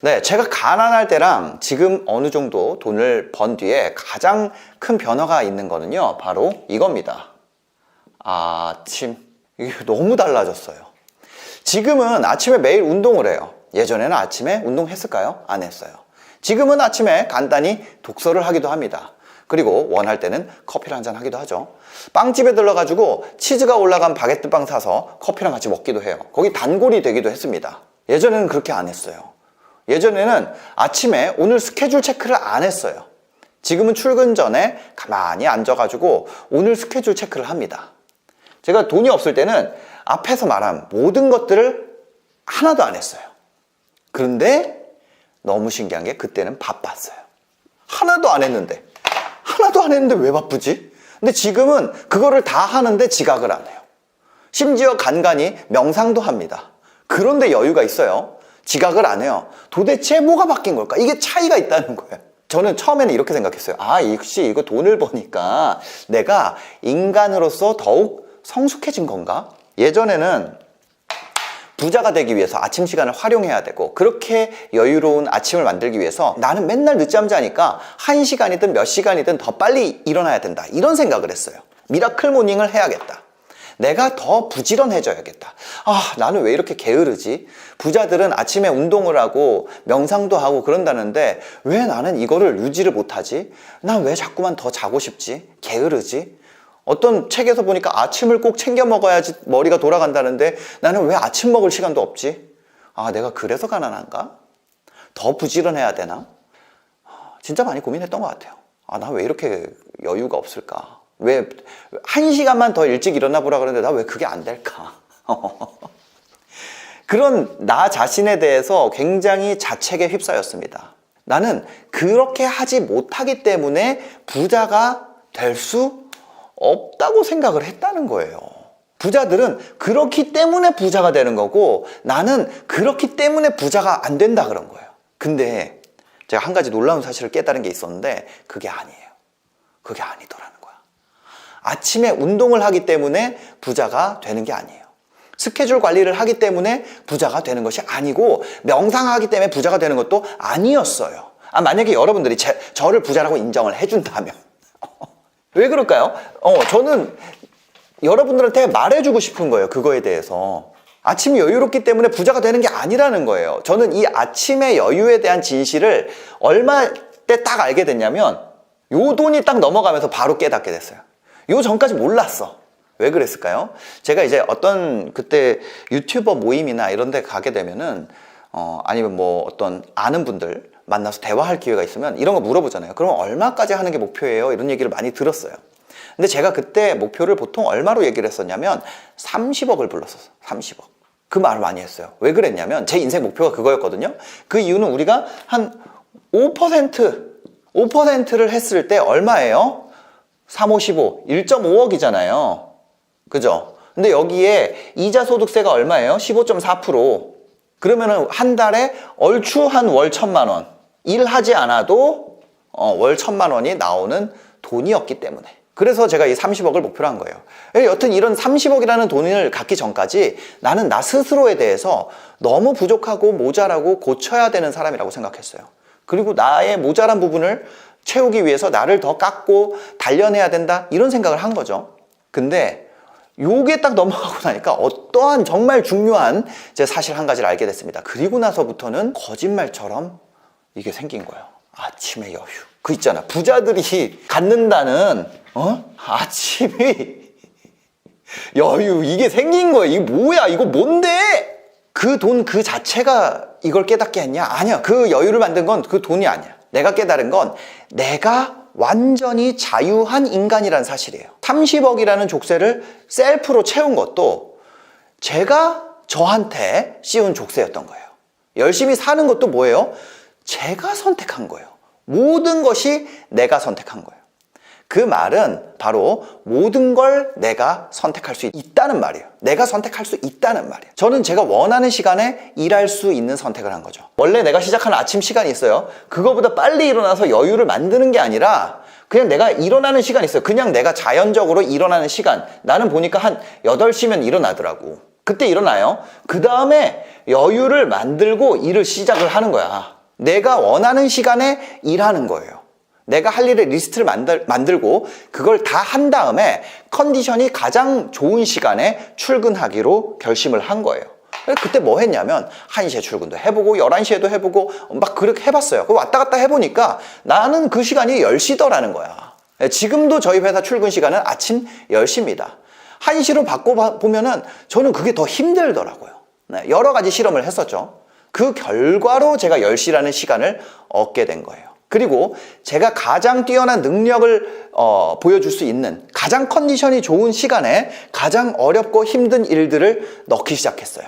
네, 제가 가난할 때랑 지금 어느 정도 돈을 번 뒤에 가장 큰 변화가 있는 거는요, 바로 이겁니다. 아침. 이게 너무 달라졌어요. 지금은 아침에 매일 운동을 해요. 예전에는 아침에 운동했을까요? 안 했어요. 지금은 아침에 간단히 독서를 하기도 합니다. 그리고 원할 때는 커피를 한잔 하기도 하죠. 빵집에 들러가지고 치즈가 올라간 바게트 빵 사서 커피랑 같이 먹기도 해요. 거기 단골이 되기도 했습니다. 예전에는 그렇게 안 했어요. 예전에는 아침에 오늘 스케줄 체크를 안 했어요. 지금은 출근 전에 가만히 앉아가지고 오늘 스케줄 체크를 합니다. 제가 돈이 없을 때는 앞에서 말한 모든 것들을 하나도 안 했어요. 그런데 너무 신기한 게 그때는 바빴어요. 하나도 안 했는데 왜 바쁘지? 근데 지금은 그거를 다 하는데 지각을 안 해요. 심지어 간간히 명상도 합니다. 그런데 여유가 있어요. 지각을 안 해요. 도대체 뭐가 바뀐 걸까? 이게 차이가 있다는 거예요. 저는 처음에는 이렇게 생각했어요. 역시 이거 돈을 버니까 내가 인간으로서 더욱 성숙해진 건가? 예전에는 부자가 되기 위해서 아침 시간을 활용해야 되고 그렇게 여유로운 아침을 만들기 위해서 나는 맨날 늦잠 자니까 1시간이든 몇 시간이든 더 빨리 일어나야 된다. 이런 생각을 했어요. 미라클 모닝을 해야겠다. 내가 더 부지런해져야겠다. 나는 왜 이렇게 게으르지? 부자들은 아침에 운동을 하고 명상도 하고 그런다는데 왜 나는 이거를 유지를 못하지? 난 왜 자꾸만 더 자고 싶지? 게으르지? 어떤 책에서 보니까 아침을 꼭 챙겨 먹어야지 머리가 돌아간다는데 나는 왜 아침 먹을 시간도 없지? 내가 그래서 가난한가? 더 부지런해야 되나? 진짜 많이 고민했던 것 같아요. 나 왜 이렇게 여유가 없을까? 왜 1시간만 더 일찍 일어나 보라 그러는데 나 왜 그게 안 될까? 그런 나 자신에 대해서 굉장히 자책에 휩싸였습니다. 나는 그렇게 하지 못하기 때문에 부자가 될 수 없다고 생각을 했다는 거예요. 부자들은 그렇기 때문에 부자가 되는 거고 나는 그렇기 때문에 부자가 안 된다 그런 거예요. 근데 제가 한 가지 놀라운 사실을 깨달은 게 있었는데 그게 아니에요. 그게 아니더라는 거야. 아침에 운동을 하기 때문에 부자가 되는 게 아니에요. 스케줄 관리를 하기 때문에 부자가 되는 것이 아니고 명상하기 때문에 부자가 되는 것도 아니었어요. 만약에 여러분들이 저를 부자라고 인정을 해준다면 왜 그럴까요? 저는 여러분들한테 말해주고 싶은 거예요. 그거에 대해서. 아침이 여유롭기 때문에 부자가 되는 게 아니라는 거예요. 저는 이 아침의 여유에 대한 진실을 얼마 때 딱 알게 됐냐면 요 돈이 딱 넘어가면서 바로 깨닫게 됐어요. 요 전까지 몰랐어. 왜 그랬을까요? 제가 이제 어떤 그때 유튜버 모임이나 이런 데 가게 되면은 아니면 뭐 어떤 아는 분들 만나서 대화할 기회가 있으면 이런 거 물어보잖아요. 그럼 얼마까지 하는 게 목표예요? 이런 얘기를 많이 들었어요. 근데 제가 그때 목표를 보통 얼마로 얘기를 했었냐면 30억을 불렀었어요. 30억. 그 말을 많이 했어요. 왜 그랬냐면 제 인생 목표가 그거였거든요. 그 이유는 우리가 한 5%를 했을 때 얼마예요? 3, 5, 15, 1.5억이잖아요. 그죠? 근데 여기에 이자 소득세가 얼마예요? 15.4%. 그러면은 한 달에 얼추 한 월 1,000만 원. 일하지 않아도 월 1,000만 원이 나오는 돈이었기 때문에. 그래서 제가 이 30억을 목표로 한 거예요. 여튼 이런 30억이라는 돈을 갖기 전까지 나는 나 스스로에 대해서 너무 부족하고 모자라고 고쳐야 되는 사람이라고 생각했어요. 그리고 나의 모자란 부분을 채우기 위해서 나를 더 깎고 단련해야 된다 이런 생각을 한 거죠. 근데 요게 딱 넘어가고 나니까 어떠한 정말 중요한 제 사실 한 가지를 알게 됐습니다. 그리고 나서부터는 거짓말처럼 이게 생긴 거예요. 아침의 여유. 그 있잖아. 부자들이 갖는다는 아침이 여유 이게 생긴 거예요. 이게 뭐야? 이거 뭔데? 그 돈 그 자체가 이걸 깨닫게 했냐? 아니야. 그 여유를 만든 건 그 돈이 아니야. 내가 깨달은 건 내가 완전히 자유한 인간이라는 사실이에요. 30억이라는 족쇄를 셀프로 채운 것도 제가 저한테 씌운 족쇄였던 거예요. 열심히 사는 것도 뭐예요? 제가 선택한 거예요. 모든 것이 내가 선택한 거예요. 그 말은 바로 모든 걸 내가 선택할 수 있다는 말이에요. 내가 선택할 수 있다는 말이에요. 저는 제가 원하는 시간에 일할 수 있는 선택을 한 거죠. 원래 내가 시작하는 아침 시간이 있어요. 그거보다 빨리 일어나서 여유를 만드는 게 아니라 그냥 내가 일어나는 시간이 있어요. 그냥 내가 자연적으로 일어나는 시간. 나는 보니까 한 8시면 일어나더라고. 그때 일어나요. 그 다음에 여유를 만들고 일을 시작을 하는 거야. 내가 원하는 시간에 일하는 거예요. 내가 할 일의 리스트를 만들고 그걸 다 한 다음에 컨디션이 가장 좋은 시간에 출근하기로 결심을 한 거예요. 그때 뭐 했냐면 1시에 출근도 해보고 11시에도 해보고 막 그렇게 해봤어요. 왔다 갔다 해보니까 나는 그 시간이 10시더라는 거야. 지금도 저희 회사 출근 시간은 아침 10시입니다. 1시로 바꿔보면은 저는 그게 더 힘들더라고요. 여러 가지 실험을 했었죠. 그 결과로 제가 10시라는 시간을 얻게 된 거예요. 그리고 제가 가장 뛰어난 능력을 보여줄 수 있는 가장 컨디션이 좋은 시간에 가장 어렵고 힘든 일들을 넣기 시작했어요.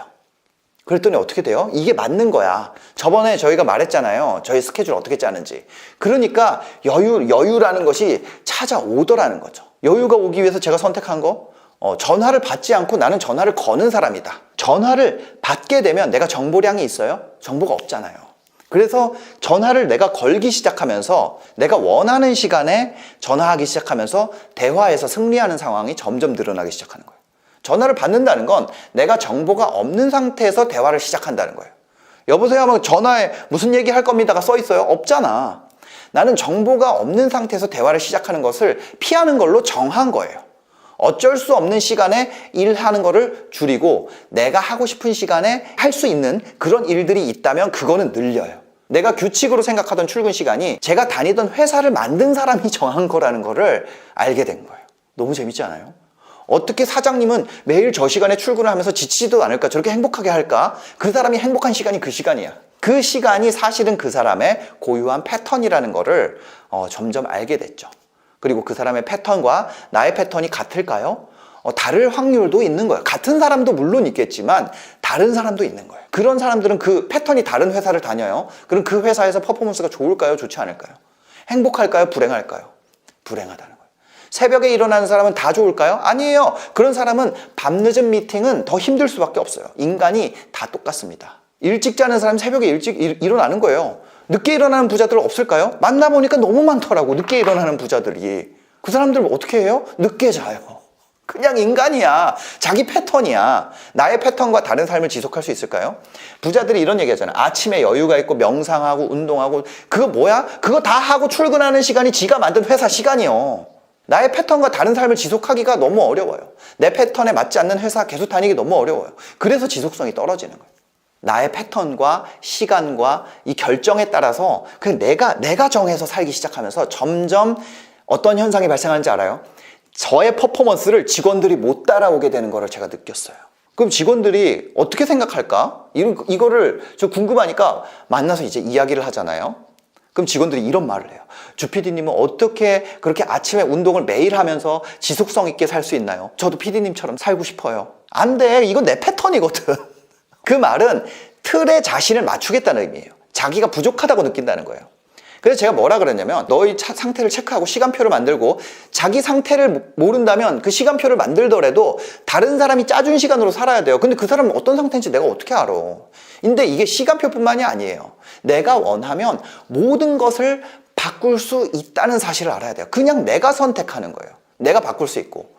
그랬더니 어떻게 돼요? 이게 맞는 거야. 저번에 저희가 말했잖아요. 저희 스케줄 어떻게 짜는지. 그러니까 여유라는 것이 찾아오더라는 거죠. 여유가 오기 위해서 제가 선택한 거, 전화를 받지 않고 나는 전화를 거는 사람이다. 전화를 받게 되면 내가 정보량이 있어요? 정보가 없잖아요. 그래서 전화를 내가 걸기 시작하면서 내가 원하는 시간에 전화하기 시작하면서 대화에서 승리하는 상황이 점점 늘어나기 시작하는 거예요. 전화를 받는다는 건 내가 정보가 없는 상태에서 대화를 시작한다는 거예요. 여보세요 하면 전화에 무슨 얘기 할 겁니다가 써 있어요? 없잖아. 나는 정보가 없는 상태에서 대화를 시작하는 것을 피하는 걸로 정한 거예요. 어쩔 수 없는 시간에 일하는 거를 줄이고 내가 하고 싶은 시간에 할 수 있는 그런 일들이 있다면 그거는 늘려요. 내가 규칙으로 생각하던 출근 시간이 제가 다니던 회사를 만든 사람이 정한 거라는 거를 알게 된 거예요. 너무 재밌지 않아요? 어떻게 사장님은 매일 저 시간에 출근을 하면서 지치지도 않을까? 저렇게 행복하게 할까? 그 사람이 행복한 시간이 그 시간이야. 그 시간이 사실은 그 사람의 고유한 패턴이라는 거를 점점 알게 됐죠. 그리고 그 사람의 패턴과 나의 패턴이 같을까요? 다를 확률도 있는 거예요. 같은 사람도 물론 있겠지만 다른 사람도 있는 거예요. 그런 사람들은 그 패턴이 다른 회사를 다녀요. 그럼 그 회사에서 퍼포먼스가 좋을까요? 좋지 않을까요? 행복할까요? 불행할까요? 불행하다는 거예요. 새벽에 일어나는 사람은 다 좋을까요? 아니에요. 그런 사람은 밤늦은 미팅은 더 힘들 수밖에 없어요. 인간이 다 똑같습니다. 일찍 자는 사람 새벽에 일찍 일어나는 거예요. 늦게 일어나는 부자들 없을까요? 만나보니까 너무 많더라고. 늦게 일어나는 부자들이. 그 사람들 어떻게 해요? 늦게 자요. 그냥 인간이야. 자기 패턴이야. 나의 패턴과 다른 삶을 지속할 수 있을까요? 부자들이 이런 얘기 하잖아. 아침에 여유가 있고 명상하고 운동하고 그거 뭐야? 그거 다 하고 출근하는 시간이 지가 만든 회사 시간이요. 나의 패턴과 다른 삶을 지속하기가 너무 어려워요. 내 패턴에 맞지 않는 회사 계속 다니기 너무 어려워요. 그래서 지속성이 떨어지는 거예요. 나의 패턴과 시간과 이 결정에 따라서 그냥 내가 정해서 살기 시작하면서 점점 어떤 현상이 발생하는지 알아요? 저의 퍼포먼스를 직원들이 못 따라오게 되는 거를 제가 느꼈어요. 그럼 직원들이 어떻게 생각할까? 이거를 저 궁금하니까 만나서 이제 이야기를 하잖아요. 그럼 직원들이 이런 말을 해요. 주 PD님은 어떻게 그렇게 아침에 운동을 매일 하면서 지속성 있게 살 수 있나요? 저도 PD님처럼 살고 싶어요. 안 돼. 이건 내 패턴이거든. 그 말은 틀에 자신을 맞추겠다는 의미예요. 자기가 부족하다고 느낀다는 거예요. 그래서 제가 뭐라 그랬냐면 너의 상태를 체크하고 시간표를 만들고 자기 상태를 모른다면 그 시간표를 만들더라도 다른 사람이 짜준 시간으로 살아야 돼요. 근데 그 사람은 어떤 상태인지 내가 어떻게 알아? 근데 이게 시간표뿐만이 아니에요. 내가 원하면 모든 것을 바꿀 수 있다는 사실을 알아야 돼요. 그냥 내가 선택하는 거예요. 내가 바꿀 수 있고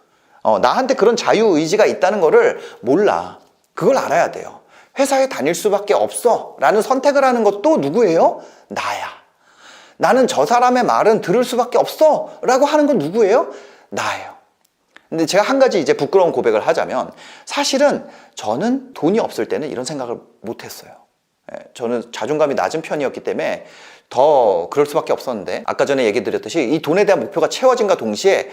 나한테 그런 자유의지가 있다는 거를 몰라. 그걸 알아야 돼요. 회사에 다닐 수밖에 없어 라는 선택을 하는 것도 누구예요? 나야. 나는 저 사람의 말은 들을 수밖에 없어 라고 하는 건 누구예요? 나예요. 근데 제가 한 가지 이제 부끄러운 고백을 하자면 사실은 저는 돈이 없을 때는 이런 생각을 못 했어요. 저는 자존감이 낮은 편이었기 때문에 더 그럴 수밖에 없었는데 아까 전에 얘기 드렸듯이 이 돈에 대한 목표가 채워진과 동시에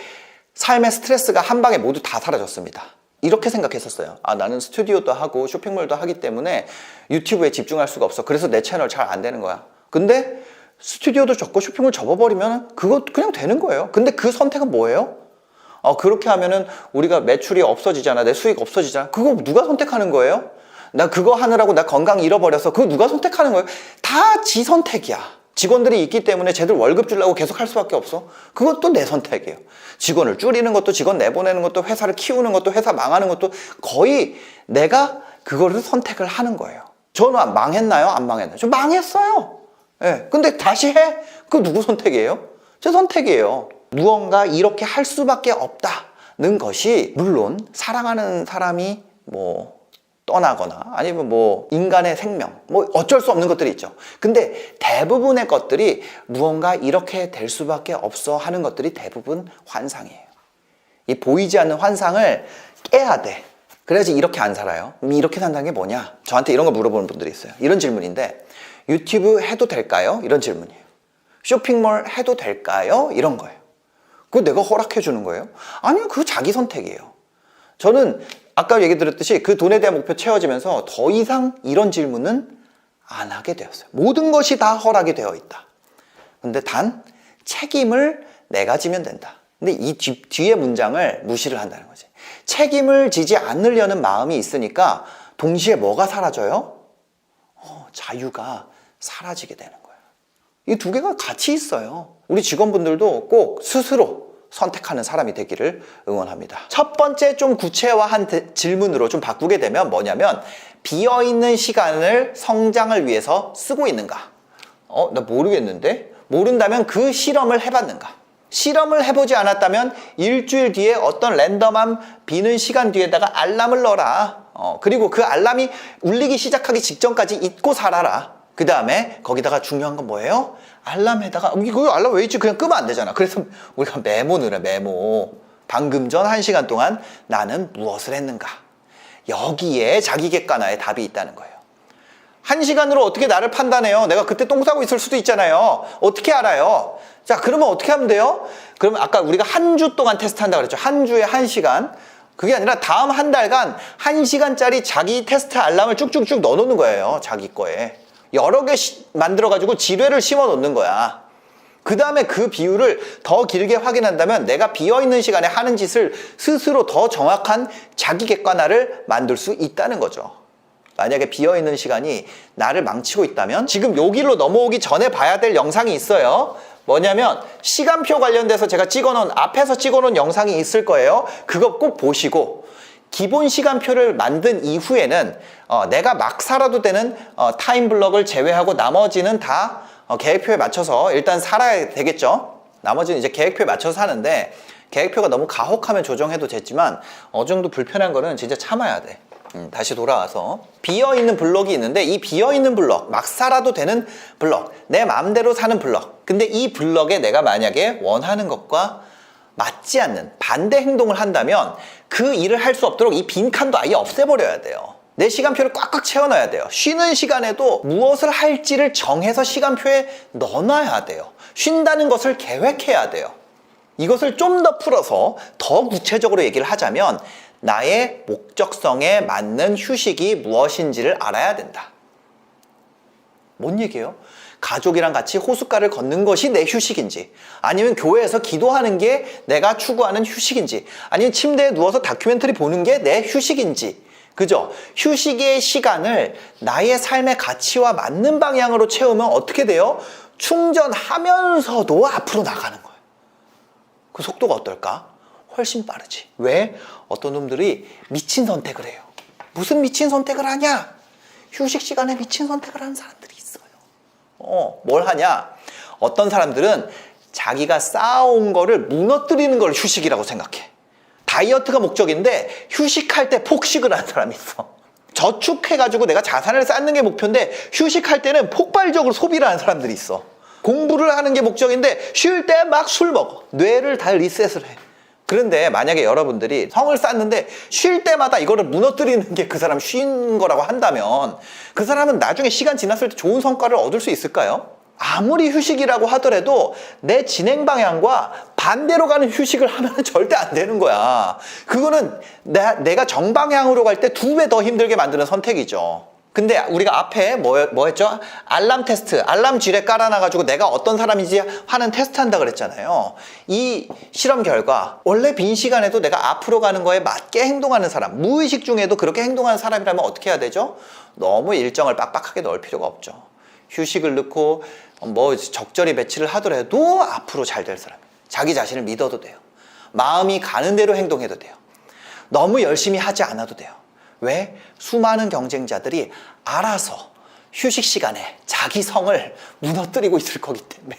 삶의 스트레스가 한 방에 모두 다 사라졌습니다. 이렇게 생각했었어요. 나는 스튜디오도 하고 쇼핑몰도 하기 때문에 유튜브에 집중할 수가 없어. 그래서 내 채널 잘 안 되는 거야. 근데 스튜디오도 접고 쇼핑몰 접어버리면 그거 그냥 되는 거예요. 근데 그 선택은 뭐예요? 그렇게 하면은 우리가 매출이 없어지잖아. 내 수익 없어지잖아. 그거 누가 선택하는 거예요? 나 그거 하느라고 나 건강 잃어버려서 그거 누가 선택하는 거예요? 다 지 선택이야. 직원들이 있기 때문에 쟤들 월급 주려고 계속 할 수밖에 없어. 그것도 내 선택이에요. 직원을 줄이는 것도 직원 내보내는 것도 회사를 키우는 것도 회사 망하는 것도 거의 내가 그거를 선택을 하는 거예요. 저는 망했나요? 안 망했나요? 저 망했어요. 예. 근데 다시 해? 그거 누구 선택이에요? 제 선택이에요. 무언가 이렇게 할 수밖에 없다는 것이 물론 사랑하는 사람이 떠나거나 아니면 뭐 인간의 생명, 뭐 어쩔 수 없는 것들이 있죠. 근데 대부분의 것들이 무언가 이렇게 될 수밖에 없어 하는 것들이 대부분 환상이에요. 이 보이지 않는 환상을 깨야 돼. 그래야지 이렇게 안 살아요. 이렇게 산다는 게 뭐냐? 저한테 이런 거 물어보는 분들이 있어요. 이런 질문인데, 유튜브 해도 될까요? 이런 질문이에요. 쇼핑몰 해도 될까요? 이런 거예요. 그거 내가 허락해 주는 거예요? 아니요, 그거 자기 선택이에요. 저는 아까 얘기 드렸듯이 그 돈에 대한 목표 채워지면서 더 이상 이런 질문은 안 하게 되었어요. 모든 것이 다 허락이 되어 있다. 근데 단 책임을 내가 지면 된다. 근데 이 뒤에 문장을 무시를 한다는 거지. 책임을 지지 않으려는 마음이 있으니까 동시에 뭐가 사라져요? 자유가 사라지게 되는 거예요. 이 두 개가 같이 있어요. 우리 직원분들도 꼭 스스로 선택하는 사람이 되기를 응원합니다. 첫 번째 좀 구체화한 질문으로 좀 바꾸게 되면 뭐냐면, 비어있는 시간을 성장을 위해서 쓰고 있는가? 나 모르겠는데? 모른다면 그 실험을 해봤는가? 실험을 해보지 않았다면 일주일 뒤에 어떤 랜덤한 비는 시간 뒤에다가 알람을 넣어라. 그리고 그 알람이 울리기 시작하기 직전까지 잊고 살아라. 그 다음에 거기다가 중요한 건 뭐예요? 알람에다가 이거 알람 왜 있지? 그냥 끄면 안 되잖아. 그래서 우리가 메모를 해. 메모. 방금 전 1시간 동안 나는 무엇을 했는가? 여기에 자기 객관화의 답이 있다는 거예요. 1시간으로 어떻게 나를 판단해요? 내가 그때 똥 싸고 있을 수도 있잖아요. 어떻게 알아요? 자, 그러면 어떻게 하면 돼요? 그러면 아까 우리가 한 주 동안 테스트한다고 그랬죠. 한 주에 1시간. 그게 아니라 다음 한 달간 1시간짜리 자기 테스트 알람을 쭉쭉쭉 넣어놓는 거예요. 자기 거에. 여러 개 만들어가지고 지뢰를 심어 놓는 거야. 그 다음에 그 비율을 더 길게 확인한다면 내가 비어있는 시간에 하는 짓을 스스로 더 정확한 자기 객관화를 만들 수 있다는 거죠. 만약에 비어있는 시간이 나를 망치고 있다면 지금 요 길로 넘어오기 전에 봐야 될 영상이 있어요. 뭐냐면 시간표 관련돼서 제가 앞에서 찍어놓은 영상이 있을 거예요. 그거 꼭 보시고, 기본 시간표를 만든 이후에는 내가 막 살아도 되는 타임 블럭을 제외하고 나머지는 다 계획표에 맞춰서 일단 살아야 되겠죠. 나머지는 이제 계획표에 맞춰서 사는데, 계획표가 너무 가혹하면 조정해도 됐지만 어느 정도 불편한 거는 진짜 참아야 돼. 다시 돌아와서 비어있는 블럭이 있는데, 이 비어있는 블럭, 막 살아도 되는 블럭, 내 마음대로 사는 블럭. 근데 이 블럭에 내가 만약에 원하는 것과 맞지 않는 반대 행동을 한다면 그 일을 할 수 없도록 이 빈칸도 아예 없애버려야 돼요. 내 시간표를 꽉꽉 채워놔야 돼요. 쉬는 시간에도 무엇을 할지를 정해서 시간표에 넣어놔야 돼요. 쉰다는 것을 계획해야 돼요. 이것을 좀 더 풀어서 더 구체적으로 얘기를 하자면, 나의 목적성에 맞는 휴식이 무엇인지를 알아야 된다. 뭔 얘기예요? 가족이랑 같이 호숫가를 걷는 것이 내 휴식인지, 아니면 교회에서 기도하는 게 내가 추구하는 휴식인지, 아니면 침대에 누워서 다큐멘터리 보는 게 내 휴식인지. 그죠? 휴식의 시간을 나의 삶의 가치와 맞는 방향으로 채우면 어떻게 돼요? 충전하면서도 앞으로 나가는 거예요. 그 속도가 어떨까? 훨씬 빠르지. 왜? 어떤 놈들이 미친 선택을 해요. 무슨 미친 선택을 하냐? 휴식 시간에 미친 선택을 하는 사람들이 있어요. 뭘 하냐? 어떤 사람들은 자기가 쌓아온 거를 무너뜨리는 걸 휴식이라고 생각해. 다이어트가 목적인데 휴식할 때 폭식을 하는 사람이 있어. 저축해가지고 내가 자산을 쌓는 게 목표인데 휴식할 때는 폭발적으로 소비를 하는 사람들이 있어. 공부를 하는 게 목적인데 쉴 때 막 술 먹어. 뇌를 다 리셋을 해. 그런데 만약에 여러분들이 성을 쌓는데 쉴 때마다 이거를 무너뜨리는 게 그 사람 쉰 거라고 한다면, 그 사람은 나중에 시간 지났을 때 좋은 성과를 얻을 수 있을까요? 아무리 휴식이라고 하더라도 내 진행 방향과 반대로 가는 휴식을 하면 절대 안 되는 거야. 그거는 내가 정방향으로 갈 때 2배 더 힘들게 만드는 선택이죠. 근데 우리가 앞에 뭐 했죠? 알람 테스트, 알람 지뢰 깔아놔가지고 내가 어떤 사람인지 하는 테스트 한다 그랬잖아요. 이 실험 결과, 원래 빈 시간에도 내가 앞으로 가는 거에 맞게 행동하는 사람, 무의식 중에도 그렇게 행동하는 사람이라면 어떻게 해야 되죠? 너무 일정을 빡빡하게 넣을 필요가 없죠. 휴식을 넣고 적절히 배치를 하더라도 앞으로 잘 될 사람, 자기 자신을 믿어도 돼요. 마음이 가는 대로 행동해도 돼요. 너무 열심히 하지 않아도 돼요. 왜? 수많은 경쟁자들이 알아서 휴식 시간에 자기 성을 무너뜨리고 있을 거기 때문에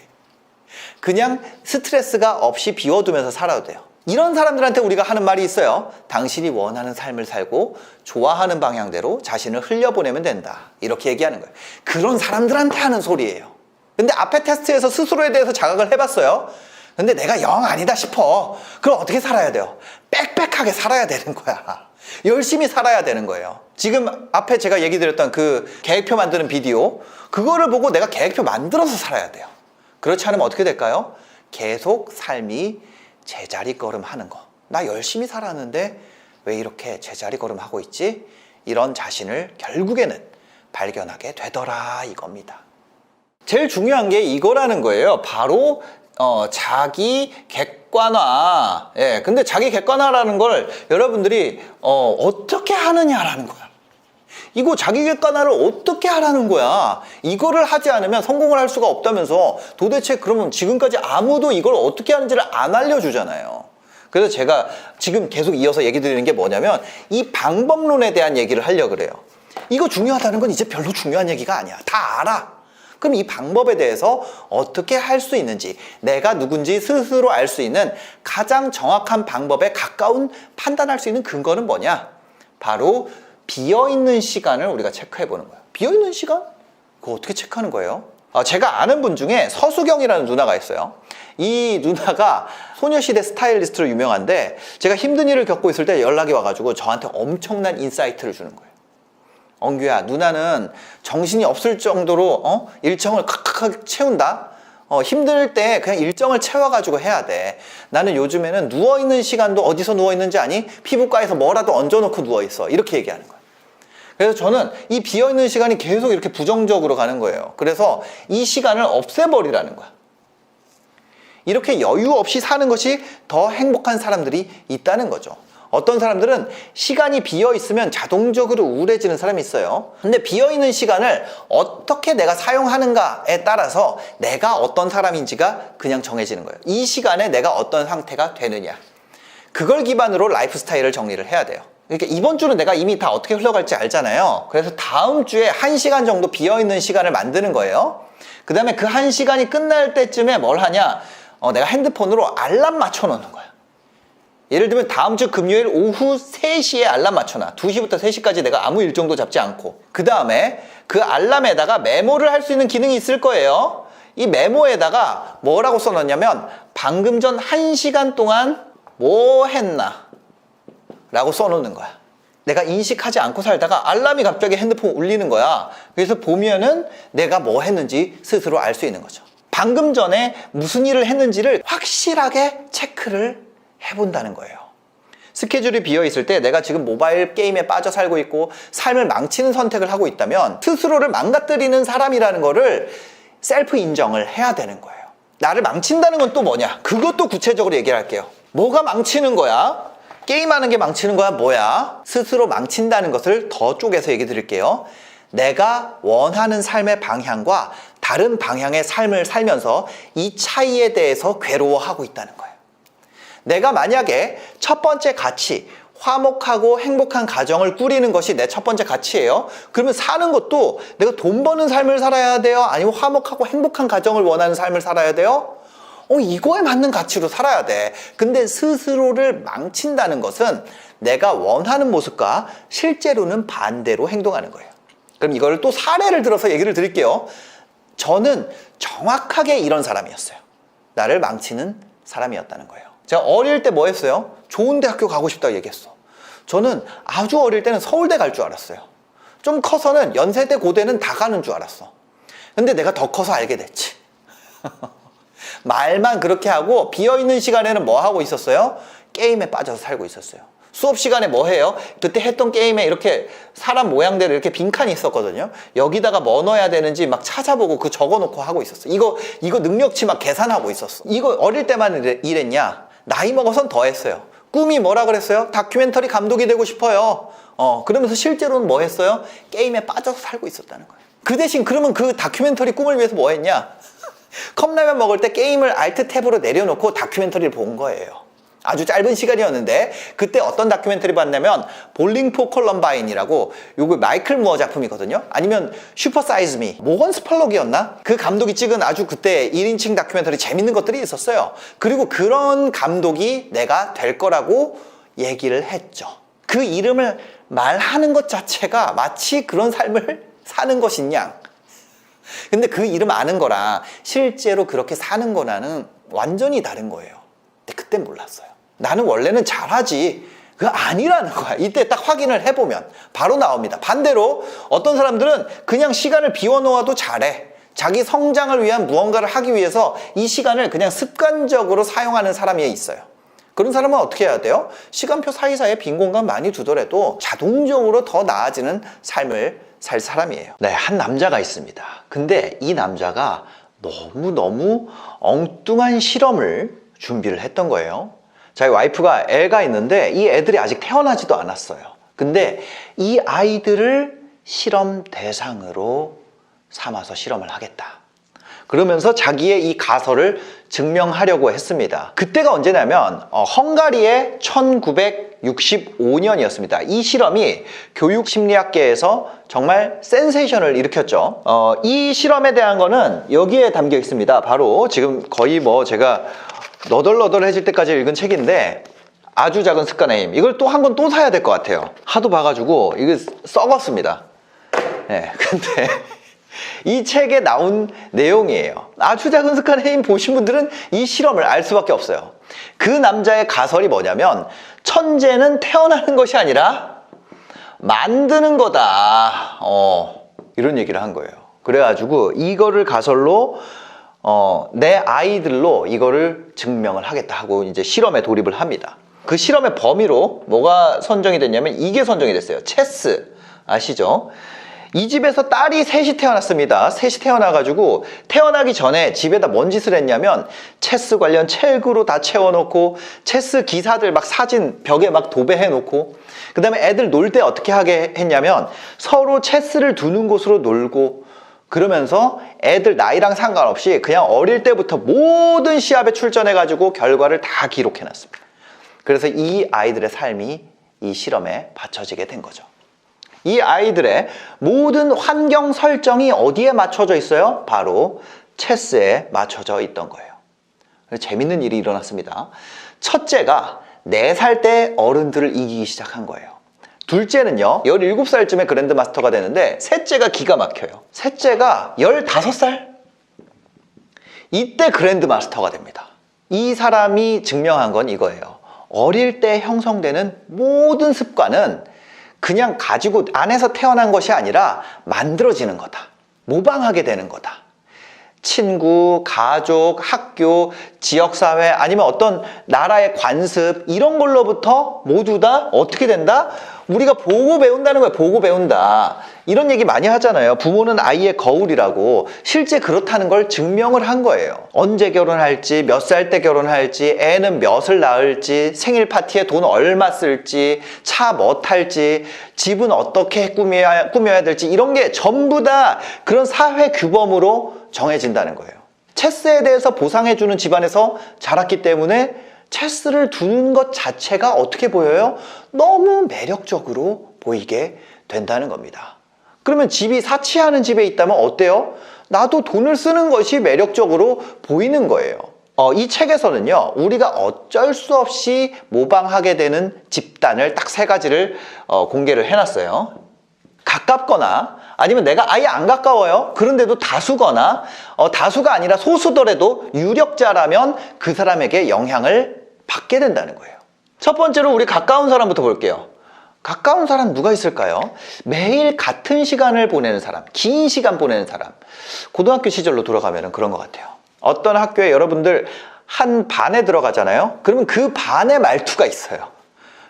그냥 스트레스가 없이 비워두면서 살아도 돼요. 이런 사람들한테 우리가 하는 말이 있어요. 당신이 원하는 삶을 살고 좋아하는 방향대로 자신을 흘려보내면 된다. 이렇게 얘기하는 거예요. 그런 사람들한테 하는 소리예요. 근데 앞에 테스트에서 스스로에 대해서 자각을 해봤어요. 근데 내가 영 아니다 싶어. 그럼 어떻게 살아야 돼요? 빽빽하게 살아야 되는 거야. 열심히 살아야 되는 거예요. 지금 앞에 제가 얘기 드렸던 그 계획표 만드는 비디오, 그거를 보고 내가 계획표 만들어서 살아야 돼요. 그렇지 않으면 어떻게 될까요? 계속 삶이 제자리 걸음 하는 거. 나 열심히 살았는데 왜 이렇게 제자리 걸음 하고 있지? 이런 자신을 결국에는 발견하게 되더라, 이겁니다. 제일 중요한 게 이거라는 거예요. 바로 자기 객관화. 예, 근데 자기 객관화라는 걸 여러분들이 어떻게 하느냐라는 거야. 이거 자기 객관화를 어떻게 하라는 거야. 이거를 하지 않으면 성공을 할 수가 없다면서 도대체 그러면 지금까지 아무도 이걸 어떻게 하는지를 안 알려주잖아요. 그래서 제가 지금 계속 이어서 얘기 드리는 게 뭐냐면 이 방법론에 대한 얘기를 하려고 그래요. 이거 중요하다는 건 이제 별로 중요한 얘기가 아니야. 다 알아. 그럼 이 방법에 대해서 어떻게 할 수 있는지, 내가 누군지 스스로 알 수 있는 가장 정확한 방법에 가까운 판단할 수 있는 근거는 뭐냐? 바로 비어있는 시간을 우리가 체크해 보는 거예요. 비어있는 시간? 그거 어떻게 체크하는 거예요? 제가 아는 분 중에 서수경이라는 누나가 있어요. 이 누나가 소녀시대 스타일리스트로 유명한데 제가 힘든 일을 겪고 있을 때 연락이 와가지고 저한테 엄청난 인사이트를 주는 거예요. 엉규야, 누나는 정신이 없을 정도로 일정을 칵칵하게 채운다? 힘들 때 그냥 일정을 채워가지고 해야 돼. 나는 요즘에는 누워있는 시간도 어디서 누워있는지 아니? 피부과에서 뭐라도 얹어놓고 누워있어. 이렇게 얘기하는 거야. 그래서 저는 이 비어있는 시간이 계속 이렇게 부정적으로 가는 거예요. 그래서 이 시간을 없애버리라는 거야. 이렇게 여유 없이 사는 것이 더 행복한 사람들이 있다는 거죠. 어떤 사람들은 시간이 비어있으면 자동적으로 우울해지는 사람이 있어요. 근데 비어있는 시간을 어떻게 내가 사용하는가에 따라서 내가 어떤 사람인지가 그냥 정해지는 거예요. 이 시간에 내가 어떤 상태가 되느냐. 그걸 기반으로 라이프 스타일을 정리를 해야 돼요. 그러니까 이번 주는 내가 이미 다 어떻게 흘러갈지 알잖아요. 그래서 다음 주에 1시간 정도 비어있는 시간을 만드는 거예요. 그 다음에 그 1시간이 끝날 때쯤에 뭘 하냐. 내가 핸드폰으로 알람 맞춰 놓는 거야. 예를 들면 다음 주 금요일 오후 3시에 알람 맞춰놔. 2시부터 3시까지 내가 아무 일정도 잡지 않고. 그 다음에 그 알람에다가 메모를 할 수 있는 기능이 있을 거예요. 이 메모에다가 뭐라고 써놓냐면 방금 전 1시간 동안 뭐 했나 라고 써놓는 거야. 내가 인식하지 않고 살다가 알람이 갑자기 핸드폰 울리는 거야. 그래서 보면은 내가 뭐 했는지 스스로 알 수 있는 거죠. 방금 전에 무슨 일을 했는지를 확실하게 체크를 해본다는 거예요. 스케줄이 비어있을 때 내가 지금 모바일 게임에 빠져 살고 있고 삶을 망치는 선택을 하고 있다면 스스로를 망가뜨리는 사람이라는 거를 셀프 인정을 해야 되는 거예요. 나를 망친다는 건 또 뭐냐? 그것도 구체적으로 얘기를 할게요. 뭐가 망치는 거야? 게임하는 게 망치는 거야? 뭐야? 스스로 망친다는 것을 더 쪼개서 얘기 드릴게요. 내가 원하는 삶의 방향과 다른 방향의 삶을 살면서 이 차이에 대해서 괴로워하고 있다는 거예요. 내가 만약에 첫 번째 가치, 화목하고 행복한 가정을 꾸리는 것이 내 첫 번째 가치예요. 그러면 사는 것도 내가 돈 버는 삶을 살아야 돼요? 아니면 화목하고 행복한 가정을 원하는 삶을 살아야 돼요? 이거에 맞는 가치로 살아야 돼. 근데 스스로를 망친다는 것은 내가 원하는 모습과 실제로는 반대로 행동하는 거예요. 그럼 이걸 또 사례를 들어서 얘기를 드릴게요. 저는 정확하게 이런 사람이었어요. 나를 망치는 사람이었다는 거예요. 제가 어릴 때 뭐 했어요? 좋은 대학교 가고 싶다고 얘기했어. 저는 아주 어릴 때는 서울대 갈 줄 알았어요. 좀 커서는 연세대, 고대는 다 가는 줄 알았어. 근데 내가 더 커서 알게 됐지. 말만 그렇게 하고 비어있는 시간에는 뭐 하고 있었어요? 게임에 빠져서 살고 있었어요. 수업 시간에 뭐 해요? 그때 했던 게임에 이렇게 사람 모양대로 이렇게 빈칸이 있었거든요. 여기다가 뭐 넣어야 되는지 막 찾아보고 그 적어놓고 하고 있었어. 이거 능력치 막 계산하고 있었어. 이거 어릴 때만 이랬냐? 나이 먹어선 더 했어요. 꿈이 뭐라 그랬어요? 다큐멘터리 감독이 되고 싶어요. 그러면서 실제로는 뭐 했어요? 게임에 빠져서 살고 있었다는 거예요. 그 대신 그러면 그 다큐멘터리 꿈을 위해서 뭐 했냐? 컵라면 먹을 때 게임을 알트 탭으로 내려놓고 다큐멘터리를 본 거예요. 아주 짧은 시간이었는데 그때 어떤 다큐멘터리 봤냐면 볼링 포 컬럼바인이라고 요거 마이클 무어 작품이거든요. 아니면 슈퍼 사이즈 미 모건 스팔록이었나? 그 감독이 찍은 아주 그때 1인칭 다큐멘터리 재밌는 것들이 있었어요. 그리고 그런 감독이 내가 될 거라고 얘기를 했죠. 그 이름을 말하는 것 자체가 마치 그런 삶을 사는 것인 양. 근데 그 이름 아는 거랑 실제로 그렇게 사는 거랑은 완전히 다른 거예요. 근데 그땐 몰랐어요. 나는 원래는 잘하지. 그거 아니라는 거야. 이때 딱 확인을 해보면 바로 나옵니다. 반대로 어떤 사람들은 그냥 시간을 비워놓아도 잘해. 자기 성장을 위한 무언가를 하기 위해서 이 시간을 그냥 습관적으로 사용하는 사람이 있어요. 그런 사람은 어떻게 해야 돼요? 시간표 사이사이에 빈 공간 많이 두더라도 자동적으로 더 나아지는 삶을 살 사람이에요. 네, 한 남자가 있습니다. 근데 이 남자가 너무너무 엉뚱한 실험을 준비를 했던 거예요. 자기 와이프가 애가 있는데 이 애들이 아직 태어나지도 않았어요. 근데 이 아이들을 실험 대상으로 삼아서 실험을 하겠다. 그러면서 자기의 이 가설을 증명하려고 했습니다. 그때가 언제냐면 헝가리의 1965년이었습니다. 이 실험이 교육심리학계에서 정말 센세이션을 일으켰죠. 이 실험에 대한 거는 여기에 담겨 있습니다. 바로 지금 거의 뭐 제가 너덜너덜해질 때까지 읽은 책인데 아주 작은 습관의 힘. 이걸 또 한 권 또 사야 될 것 같아요. 하도 봐가지고 이게 썩었습니다. 네, 근데 이 책에 나온 내용이에요. 아주 작은 습관의 힘 보신 분들은 이 실험을 알 수밖에 없어요. 그 남자의 가설이 뭐냐면 천재는 태어나는 것이 아니라 만드는 거다. 이런 얘기를 한 거예요. 그래가지고 이거를 가설로 내 아이들로 이거를 증명을 하겠다 하고 이제 실험에 돌입을 합니다. 그 실험의 범위로 뭐가 선정이 됐냐면 이게 선정이 됐어요. 체스 아시죠? 이 집에서 딸이 셋이 태어났습니다. 셋이 태어나가지고 태어나기 전에 집에다 뭔 짓을 했냐면 체스 관련 책으로 다 채워놓고 체스 기사들 막 사진 벽에 막 도배해놓고 그 다음에 애들 놀 때 어떻게 하게 했냐면 서로 체스를 두는 곳으로 놀고 그러면서 애들 나이랑 상관없이 그냥 어릴 때부터 모든 시합에 출전해가지고 결과를 다 기록해놨습니다. 그래서 이 아이들의 삶이 이 실험에 받쳐지게 된 거죠. 이 아이들의 모든 환경 설정이 어디에 맞춰져 있어요? 바로 체스에 맞춰져 있던 거예요. 재밌는 일이 일어났습니다. 첫째가 4살 때 어른들을 이기기 시작한 거예요. 둘째는요 17살쯤에 그랜드마스터가 되는데 셋째가 기가 막혀요. 셋째가 15살? 이때 그랜드마스터가 됩니다. 이 사람이 증명한 건 이거예요. 어릴 때 형성되는 모든 습관은 그냥 가지고 안에서 태어난 것이 아니라 만들어지는 거다. 모방하게 되는 거다. 친구, 가족, 학교, 지역사회 아니면 어떤 나라의 관습 이런 걸로부터 모두 다 어떻게 된다? 우리가 보고 배운다는 거예요. 보고 배운다. 이런 얘기 많이 하잖아요. 부모는 아이의 거울이라고. 실제 그렇다는 걸 증명을 한 거예요. 언제 결혼할지, 몇 살 때 결혼할지, 애는 몇을 낳을지, 생일 파티에 돈 얼마 쓸지, 차 뭐 탈지, 집은 어떻게 꾸며야 될지 이런 게 전부 다 그런 사회 규범으로 정해진다는 거예요. 체스에 대해서 보상해주는 집안에서 자랐기 때문에 체스를 두는 것 자체가 어떻게 보여요? 너무 매력적으로 보이게 된다는 겁니다. 그러면 집이 사치하는 집에 있다면 어때요? 나도 돈을 쓰는 것이 매력적으로 보이는 거예요. 이 책에서는요 우리가 어쩔 수 없이 모방하게 되는 집단을 딱 3가지를 공개를 해놨어요. 가깝거나 아니면 내가 아예 안 가까워요. 그런데도 다수거나 다수가 아니라 소수더라도 유력자라면 그 사람에게 영향을 받게 된다는 거예요. 첫 번째로 우리 가까운 사람부터 볼게요. 가까운 사람 누가 있을까요? 매일 같은 시간을 보내는 사람, 긴 시간 보내는 사람. 고등학교 시절로 돌아가면 그런 것 같아요. 어떤 학교에 여러분들 한 반에 들어가잖아요. 그러면 그 반의 말투가 있어요.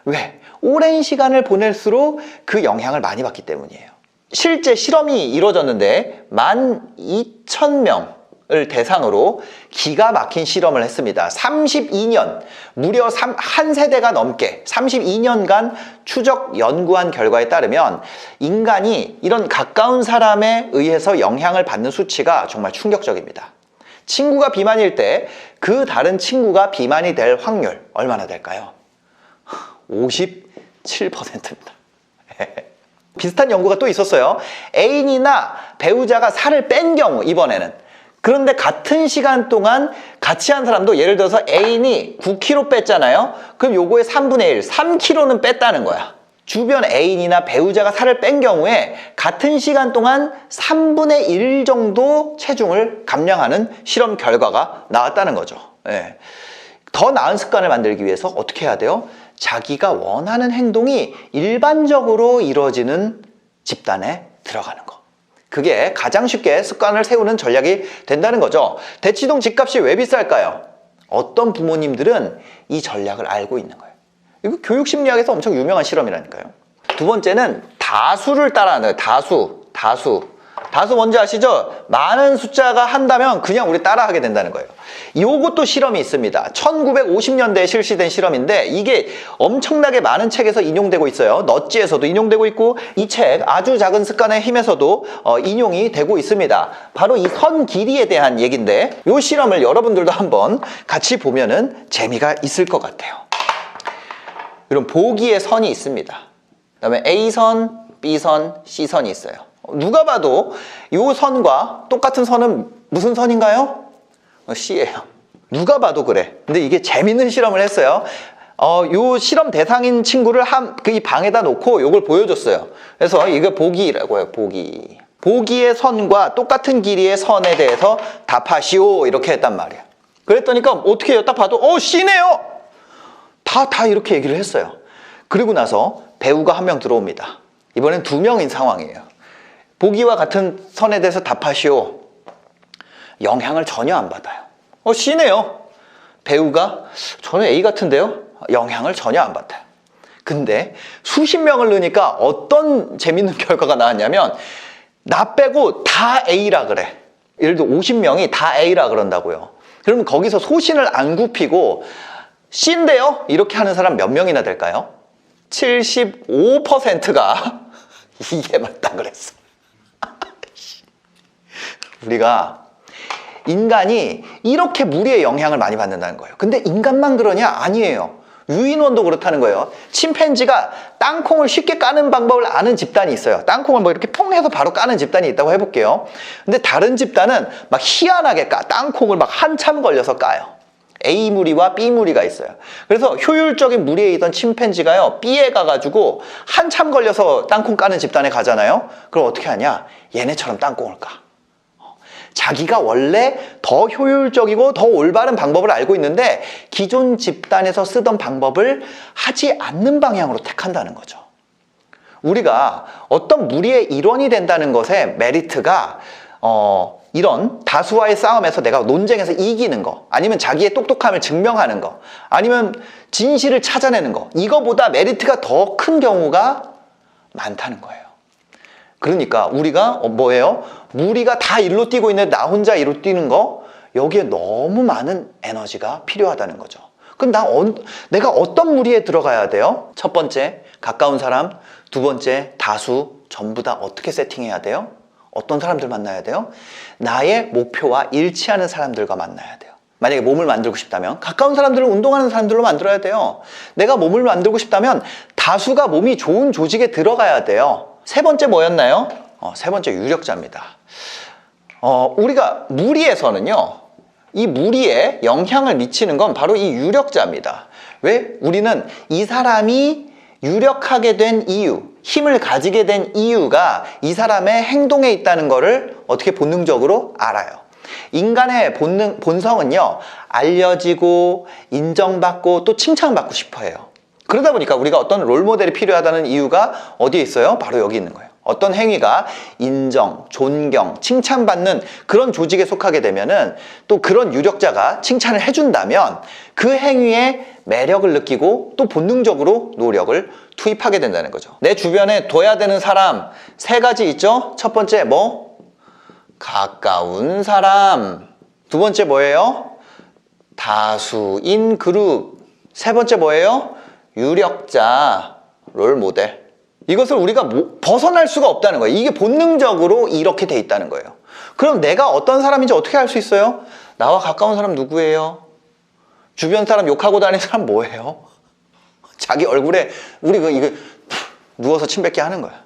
왜? 오랜 시간을 보낼수록 그 영향을 많이 받기 때문이에요. 실제 실험이 이루어졌는데 12,000명을 대상으로 기가 막힌 실험을 했습니다. 32년, 무려 한 세대가 넘게 32년간 추적 연구한 결과에 따르면 인간이 이런 가까운 사람에 의해서 영향을 받는 수치가 정말 충격적입니다. 친구가 비만일 때 그 다른 친구가 비만이 될 확률 얼마나 될까요? 57%입니다. 비슷한 연구가 또 있었어요. 애인이나 배우자가 살을 뺀 경우, 이번에는. 그런데 같은 시간 동안 같이 한 사람도, 예를 들어서 애인이 9kg 뺐잖아요. 그럼 요거의 3분의 1, 3kg는 뺐다는 거야. 주변 애인이나 배우자가 살을 뺀 경우에 같은 시간 동안 3분의 1 정도 체중을 감량하는 실험 결과가 나왔다는 거죠. 예. 더 나은 습관을 만들기 위해서 어떻게 해야 돼요? 자기가 원하는 행동이 일반적으로 이루어지는 집단에 들어가는 거. 그게 가장 쉽게 습관을 세우는 전략이 된다는 거죠. 대치동 집값이 왜 비쌀까요? 어떤 부모님들은 이 전략을 알고 있는 거예요. 이거 교육심리학에서 엄청 유명한 실험이라니까요. 두 번째는 다수를 따라하는 거예요. 다수 뭔지 아시죠? 많은 숫자가 한다면 그냥 우리 따라하게 된다는 거예요. 요것도 실험이 있습니다. 1950년대에 실시된 실험인데 이게 엄청나게 많은 책에서 인용되고 있어요. 넛지에서도 인용되고 있고 이 책 아주 작은 습관의 힘에서도 인용이 되고 있습니다. 바로 이 선 길이에 대한 얘기인데 이 실험을 여러분들도 한번 같이 보면은 재미가 있을 것 같아요. 이런 보기의 선이 있습니다. 그 다음에 A선, B선, C선이 있어요. 누가 봐도 이 선과 똑같은 선은 무슨 선인가요? C예요. 누가 봐도 그래. 근데 이게 재밌는 실험을 했어요. 요 실험 대상인 친구를 이 방에다 놓고 요걸 보여줬어요. 그래서 이거 보기라고 해요. 보기의 선과 똑같은 길이의 선에 대해서 답하시오 이렇게 했단 말이에요. 그랬더니까 어떻게 해요? 딱 봐도 C네요. 다 이렇게 얘기를 했어요. 그리고 나서 배우가 한 명 들어옵니다. 이번엔 2명인 상황이에요. 보기와 같은 선에 대해서 답하시오. 영향을 전혀 안 받아요. C네요. 배우가 저는 A 같은데요? 영향을 전혀 안 받아요. 근데 수십 명을 넣으니까 어떤 재밌는 결과가 나왔냐면 나 빼고 다 A라 그래. 예를 들어 50명이 다 A라 그런다고요. 그러면 거기서 소신을 안 굽히고 C인데요? 이렇게 하는 사람 몇 명이나 될까요? 75%가 이게 맞다 그랬어. 우리가 인간이 이렇게 무리의 영향을 많이 받는다는 거예요. 근데 인간만 그러냐? 아니에요. 유인원도 그렇다는 거예요. 침팬지가 땅콩을 쉽게 까는 방법을 아는 집단이 있어요. 땅콩을 뭐 이렇게 퐁 해서 바로 까는 집단이 있다고 해볼게요. 근데 다른 집단은 막 희한하게 땅콩을 막 한참 걸려서 까요. A 무리와 B 무리가 있어요. 그래서 효율적인 무리에 있던 침팬지가요, B에 가가지고 한참 걸려서 땅콩 까는 집단에 가잖아요. 그럼 어떻게 하냐? 얘네처럼 땅콩을 까. 자기가 원래 더 효율적이고 더 올바른 방법을 알고 있는데 기존 집단에서 쓰던 방법을 하지 않는 방향으로 택한다는 거죠. 우리가 어떤 무리의 일원이 된다는 것의 메리트가 이런 다수와의 싸움에서 내가 논쟁에서 이기는 거, 아니면 자기의 똑똑함을 증명하는 거, 아니면 진실을 찾아내는 거, 이거보다 메리트가 더 큰 경우가 많다는 거예요. 그러니까 우리가 뭐예요? 무리가 다 일로 뛰고 있는데 나 혼자 일로 뛰는 거, 여기에 너무 많은 에너지가 필요하다는 거죠. 그럼 내가 어떤 무리에 들어가야 돼요? 첫 번째, 가까운 사람. 두 번째, 다수. 전부 다 어떻게 세팅해야 돼요? 어떤 사람들 만나야 돼요? 나의 목표와 일치하는 사람들과 만나야 돼요. 만약에 몸을 만들고 싶다면 가까운 사람들을 운동하는 사람들로 만들어야 돼요. 내가 몸을 만들고 싶다면 다수가 몸이 좋은 조직에 들어가야 돼요. 세 번째 뭐였나요? 세 번째 유력자입니다. 우리가 무리에서는요, 이 무리에 영향을 미치는 건 바로 이 유력자입니다. 왜? 우리는 이 사람이 유력하게 된 이유, 힘을 가지게 된 이유가 이 사람의 행동에 있다는 것을 어떻게 본능적으로 알아요. 인간의 본성은요, 알려지고 인정받고 또 칭찬받고 싶어 해요. 그러다 보니까 우리가 어떤 롤모델이 필요하다는 이유가 어디에 있어요? 바로 여기 있는 거예요. 어떤 행위가 인정, 존경, 칭찬받는 그런 조직에 속하게 되면은 또 그런 유력자가 칭찬을 해준다면 그 행위에 매력을 느끼고 또 본능적으로 노력을 투입하게 된다는 거죠. 내 주변에 둬야 되는 사람 3가지 있죠? 첫 번째 뭐? 가까운 사람. 두 번째 뭐예요? 다수인 그룹. 세 번째 뭐예요? 유력자, 롤모델. 이것을 우리가 벗어날 수가 없다는 거예요. 이게 본능적으로 이렇게 돼 있다는 거예요. 그럼 내가 어떤 사람인지 어떻게 알 수 있어요? 나와 가까운 사람 누구예요? 주변 사람 욕하고 다니는 사람 뭐예요? 자기 얼굴에 우리 이거 누워서 침 뱉게 하는 거야.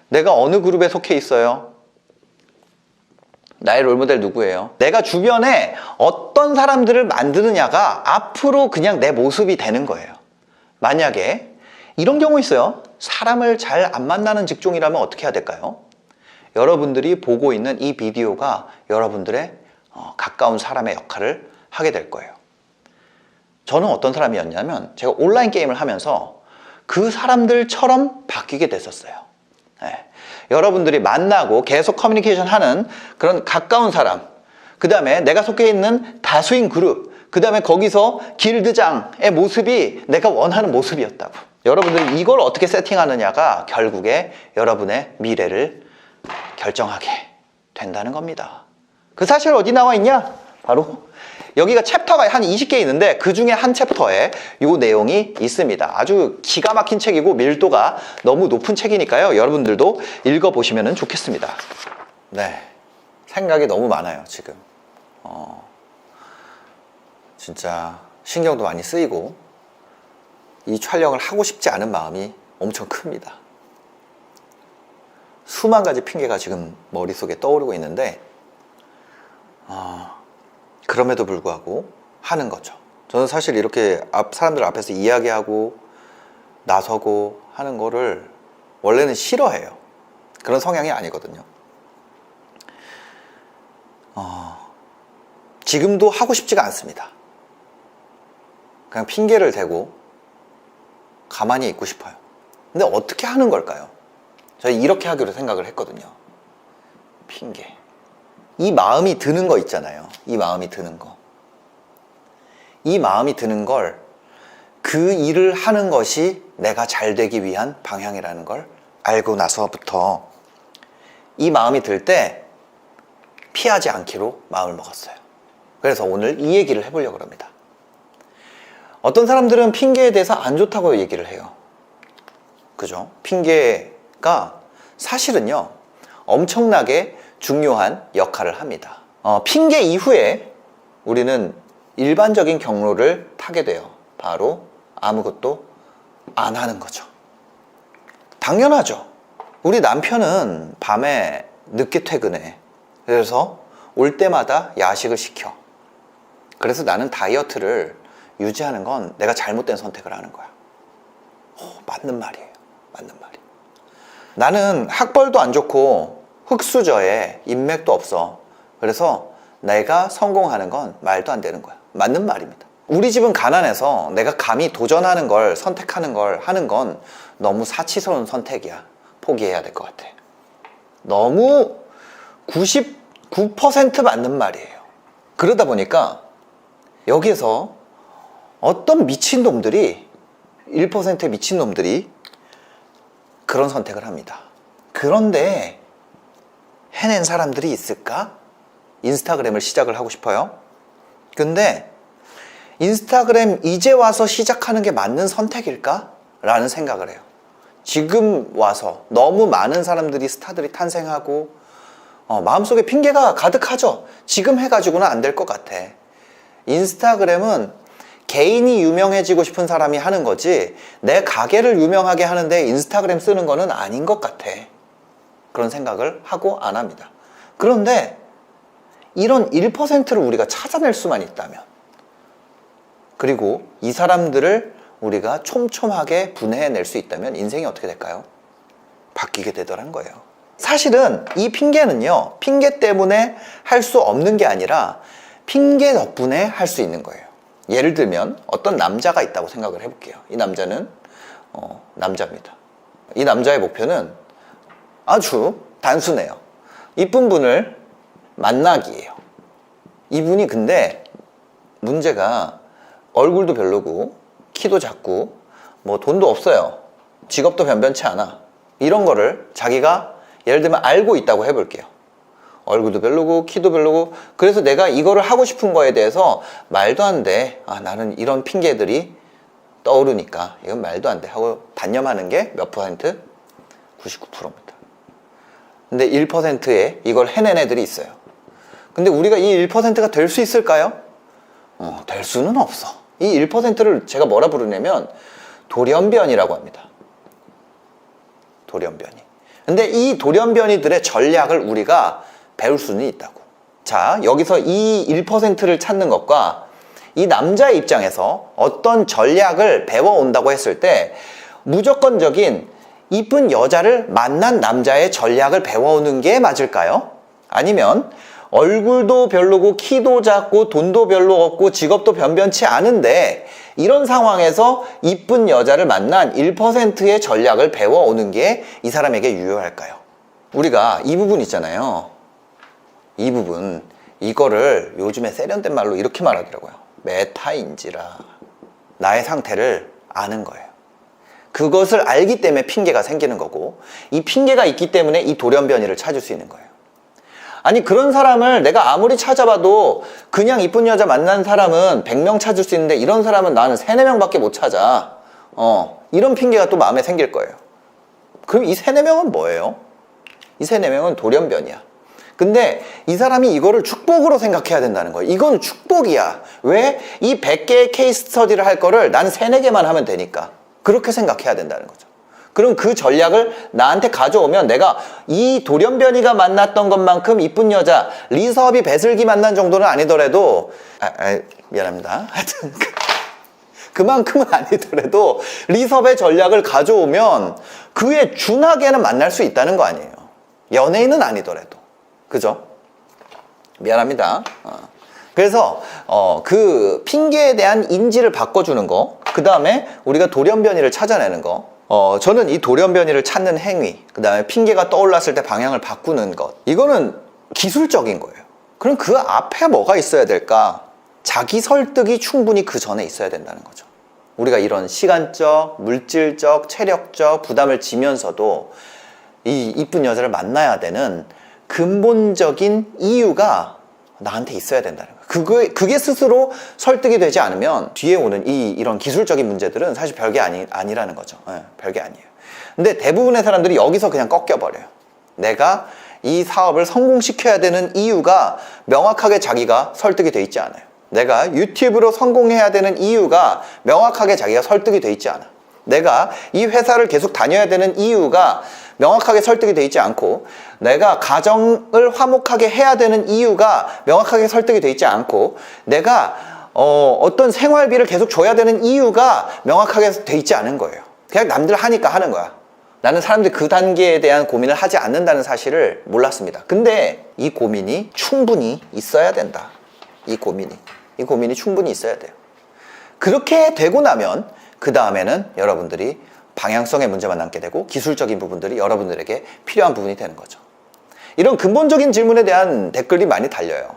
내가 어느 그룹에 속해 있어요? 나의 롤모델 누구예요? 내가 주변에 어떤 사람들을 만드느냐가 앞으로 그냥 내 모습이 되는 거예요. 만약에 이런 경우 있어요. 사람을 잘 안 만나는 직종이라면 어떻게 해야 될까요? 여러분들이 보고 있는 이 비디오가 여러분들의 가까운 사람의 역할을 하게 될 거예요. 저는 어떤 사람이었냐면 제가 온라인 게임을 하면서 그 사람들처럼 바뀌게 됐었어요. 네. 여러분들이 만나고 계속 커뮤니케이션 하는 그런 가까운 사람, 그 다음에 내가 속해 있는 다수인 그룹, 그 다음에 거기서 길드장의 모습이 내가 원하는 모습이었다고. 여러분들이 이걸 어떻게 세팅하느냐가 결국에 여러분의 미래를 결정하게 된다는 겁니다. 그 사실 어디 나와 있냐? 바로 여기가 챕터가 한 20개 있는데 그 중에 한 챕터에 이 내용이 있습니다. 아주 기가 막힌 책이고 밀도가 너무 높은 책이니까요. 여러분들도 읽어보시면 좋겠습니다. 네, 생각이 너무 많아요 지금. 진짜 신경도 많이 쓰이고 이 촬영을 하고 싶지 않은 마음이 엄청 큽니다. 수만 가지 핑계가 지금 머릿속에 떠오르고 있는데 그럼에도 불구하고 하는 거죠. 저는 사실 이렇게 사람들 앞에서 이야기하고 나서고 하는 거를 원래는 싫어해요. 그런 성향이 아니거든요. 지금도 하고 싶지가 않습니다. 그냥 핑계를 대고 가만히 있고 싶어요. 근데 어떻게 하는 걸까요? 저희 이렇게 하기로 생각을 했거든요. 핑계. 이 마음이 드는 거 있잖아요. 이 마음이 드는 거. 이 마음이 드는 걸, 그 일을 하는 것이 내가 잘 되기 위한 방향이라는 걸 알고 나서부터 이 마음이 들 때 피하지 않기로 마음을 먹었어요. 그래서 오늘 이 얘기를 해보려고 합니다. 어떤 사람들은 핑계에 대해서 안 좋다고 얘기를 해요. 그죠? 핑계가 사실은요, 엄청나게 중요한 역할을 합니다. 핑계 이후에 우리는 일반적인 경로를 타게 돼요. 바로 아무것도 안 하는 거죠. 당연하죠. 우리 남편은 밤에 늦게 퇴근해. 그래서 올 때마다 야식을 시켜. 그래서 나는 다이어트를 유지하는 건 내가 잘못된 선택을 하는 거야. 맞는 말이에요. 맞는 말이에요. 나는 학벌도 안 좋고 흙수저에 인맥도 없어. 그래서 내가 성공하는 건 말도 안 되는 거야. 맞는 말입니다. 우리 집은 가난해서 내가 감히 도전하는 걸, 선택하는 걸 하는 건 너무 사치스러운 선택이야. 포기해야 될 것 같아. 너무 99% 맞는 말이에요. 그러다 보니까 여기에서 어떤 미친놈들이, 1%의 미친놈들이 그런 선택을 합니다. 그런데 해낸 사람들이 있을까? 인스타그램을 시작을 하고 싶어요. 근데 인스타그램 이제 와서 시작하는 게 맞는 선택일까? 라는 생각을 해요. 지금 와서 너무 많은 사람들이, 스타들이 탄생하고 마음속에 핑계가 가득하죠. 지금 해가지고는 안 될 것 같아. 인스타그램은 개인이 유명해지고 싶은 사람이 하는 거지 내 가게를 유명하게 하는데 인스타그램 쓰는 거는 아닌 것 같아. 그런 생각을 하고 안 합니다. 그런데 이런 1%를 우리가 찾아낼 수만 있다면, 그리고 이 사람들을 우리가 촘촘하게 분해낼 수 있다면 인생이 어떻게 될까요? 바뀌게 되더라는 거예요. 사실은 이 핑계는요, 핑계 때문에 할 수 없는 게 아니라 핑계 덕분에 할 수 있는 거예요. 예를 들면 어떤 남자가 있다고 생각을 해볼게요. 이 남자는 남자입니다. 이 남자의 목표는 아주 단순해요. 이쁜 분을 만나기예요. 이분이 근데 문제가 얼굴도 별로고 키도 작고 뭐 돈도 없어요. 직업도 변변치 않아. 이런 거를 자기가 예를 들면 알고 있다고 해볼게요. 얼굴도 별로고 키도 별로고, 그래서 내가 이거를 하고 싶은 거에 대해서 말도 안 돼. 나는 이런 핑계들이 떠오르니까 이건 말도 안 돼 하고 단념하는 게 몇 퍼센트? 99%입니다. 근데 1%에 이걸 해낸 애들이 있어요. 근데 우리가 이 1%가 될 수 있을까요? 될 수는 없어. 이 1%를 제가 뭐라 부르냐면 돌연변이라고 합니다. 돌연변이. 근데 이 돌연변이들의 전략을 우리가 배울 수는 있다고. 자, 여기서 이 1%를 찾는 것과 이 남자의 입장에서 어떤 전략을 배워온다고 했을 때 무조건적인 이쁜 여자를 만난 남자의 전략을 배워오는 게 맞을까요? 아니면 얼굴도 별로고 키도 작고 돈도 별로 없고 직업도 변변치 않은데 이런 상황에서 이쁜 여자를 만난 1%의 전략을 배워오는 게 이 사람에게 유효할까요? 우리가 이 부분 있잖아요. 이 부분, 이거를 요즘에 세련된 말로 이렇게 말하더라고요. 메타인지라. 나의 상태를 아는 거예요. 그것을 알기 때문에 핑계가 생기는 거고, 이 핑계가 있기 때문에 이 돌연변이를 찾을 수 있는 거예요. 아니, 그런 사람을 내가 아무리 찾아봐도 그냥 이쁜 여자 만난 사람은 100명 찾을 수 있는데 이런 사람은 나는 3, 4명밖에 못 찾아. 이런 핑계가 또 마음에 생길 거예요. 그럼 이 3, 4명은 뭐예요? 이 3, 4명은 돌연변이야. 근데 이 사람이 이거를 축복으로 생각해야 된다는 거예요. 이건 축복이야. 왜? 이 100개의 케이스 스터디를 할 거를 나는 3, 4개만 하면 되니까. 그렇게 생각해야 된다는 거죠. 그럼 그 전략을 나한테 가져오면 내가 이 돌연변이가 만났던 것만큼 이쁜 여자, 리서비 배슬기 만난 정도는 아니더라도 미안합니다. 하여튼 그만큼은 아니더라도 리섭의 전략을 가져오면 그에 준하게는 만날 수 있다는 거 아니에요. 연예인은 아니더라도. 그죠? 미안합니다. 그래서 그 핑계에 대한 인지를 바꿔주는 거, 그 다음에 우리가 돌연변이를 찾아내는 거, 저는 이 돌연변이를 찾는 행위, 그 다음에 핑계가 떠올랐을 때 방향을 바꾸는 것, 이거는 기술적인 거예요. 그럼 그 앞에 뭐가 있어야 될까? 자기 설득이 충분히 그 전에 있어야 된다는 거죠. 우리가 이런 시간적, 물질적, 체력적 부담을 지면서도 이 이쁜 여자를 만나야 되는 근본적인 이유가 나한테 있어야 된다는 거예요. 그게 스스로 설득이 되지 않으면 뒤에 오는 이런 기술적인 문제들은 사실 별게 아니라는 거죠. 별게 아니에요. 근데 대부분의 사람들이 여기서 그냥 꺾여버려요. 내가 이 사업을 성공시켜야 되는 이유가 명확하게 자기가 설득이 돼 있지 않아요. 내가 유튜브로 성공해야 되는 이유가 명확하게 자기가 설득이 돼 있지 않아. 내가 이 회사를 계속 다녀야 되는 이유가 명확하게 설득이 돼 있지 않고, 내가 가정을 화목하게 해야 되는 이유가 명확하게 설득이 돼 있지 않고, 내가 어떤 생활비를 계속 줘야 되는 이유가 명확하게 돼 있지 않은 거예요. 그냥 남들 하니까 하는 거야. 나는 사람들이 그 단계에 대한 고민을 하지 않는다는 사실을 몰랐습니다. 근데 이 고민이 충분히 있어야 된다. 이 고민이 충분히 있어야 돼요. 그렇게 되고 나면 그 다음에는 여러분들이 방향성의 문제만 남게 되고 기술적인 부분들이 여러분들에게 필요한 부분이 되는 거죠. 이런 근본적인 질문에 대한 댓글이 많이 달려요.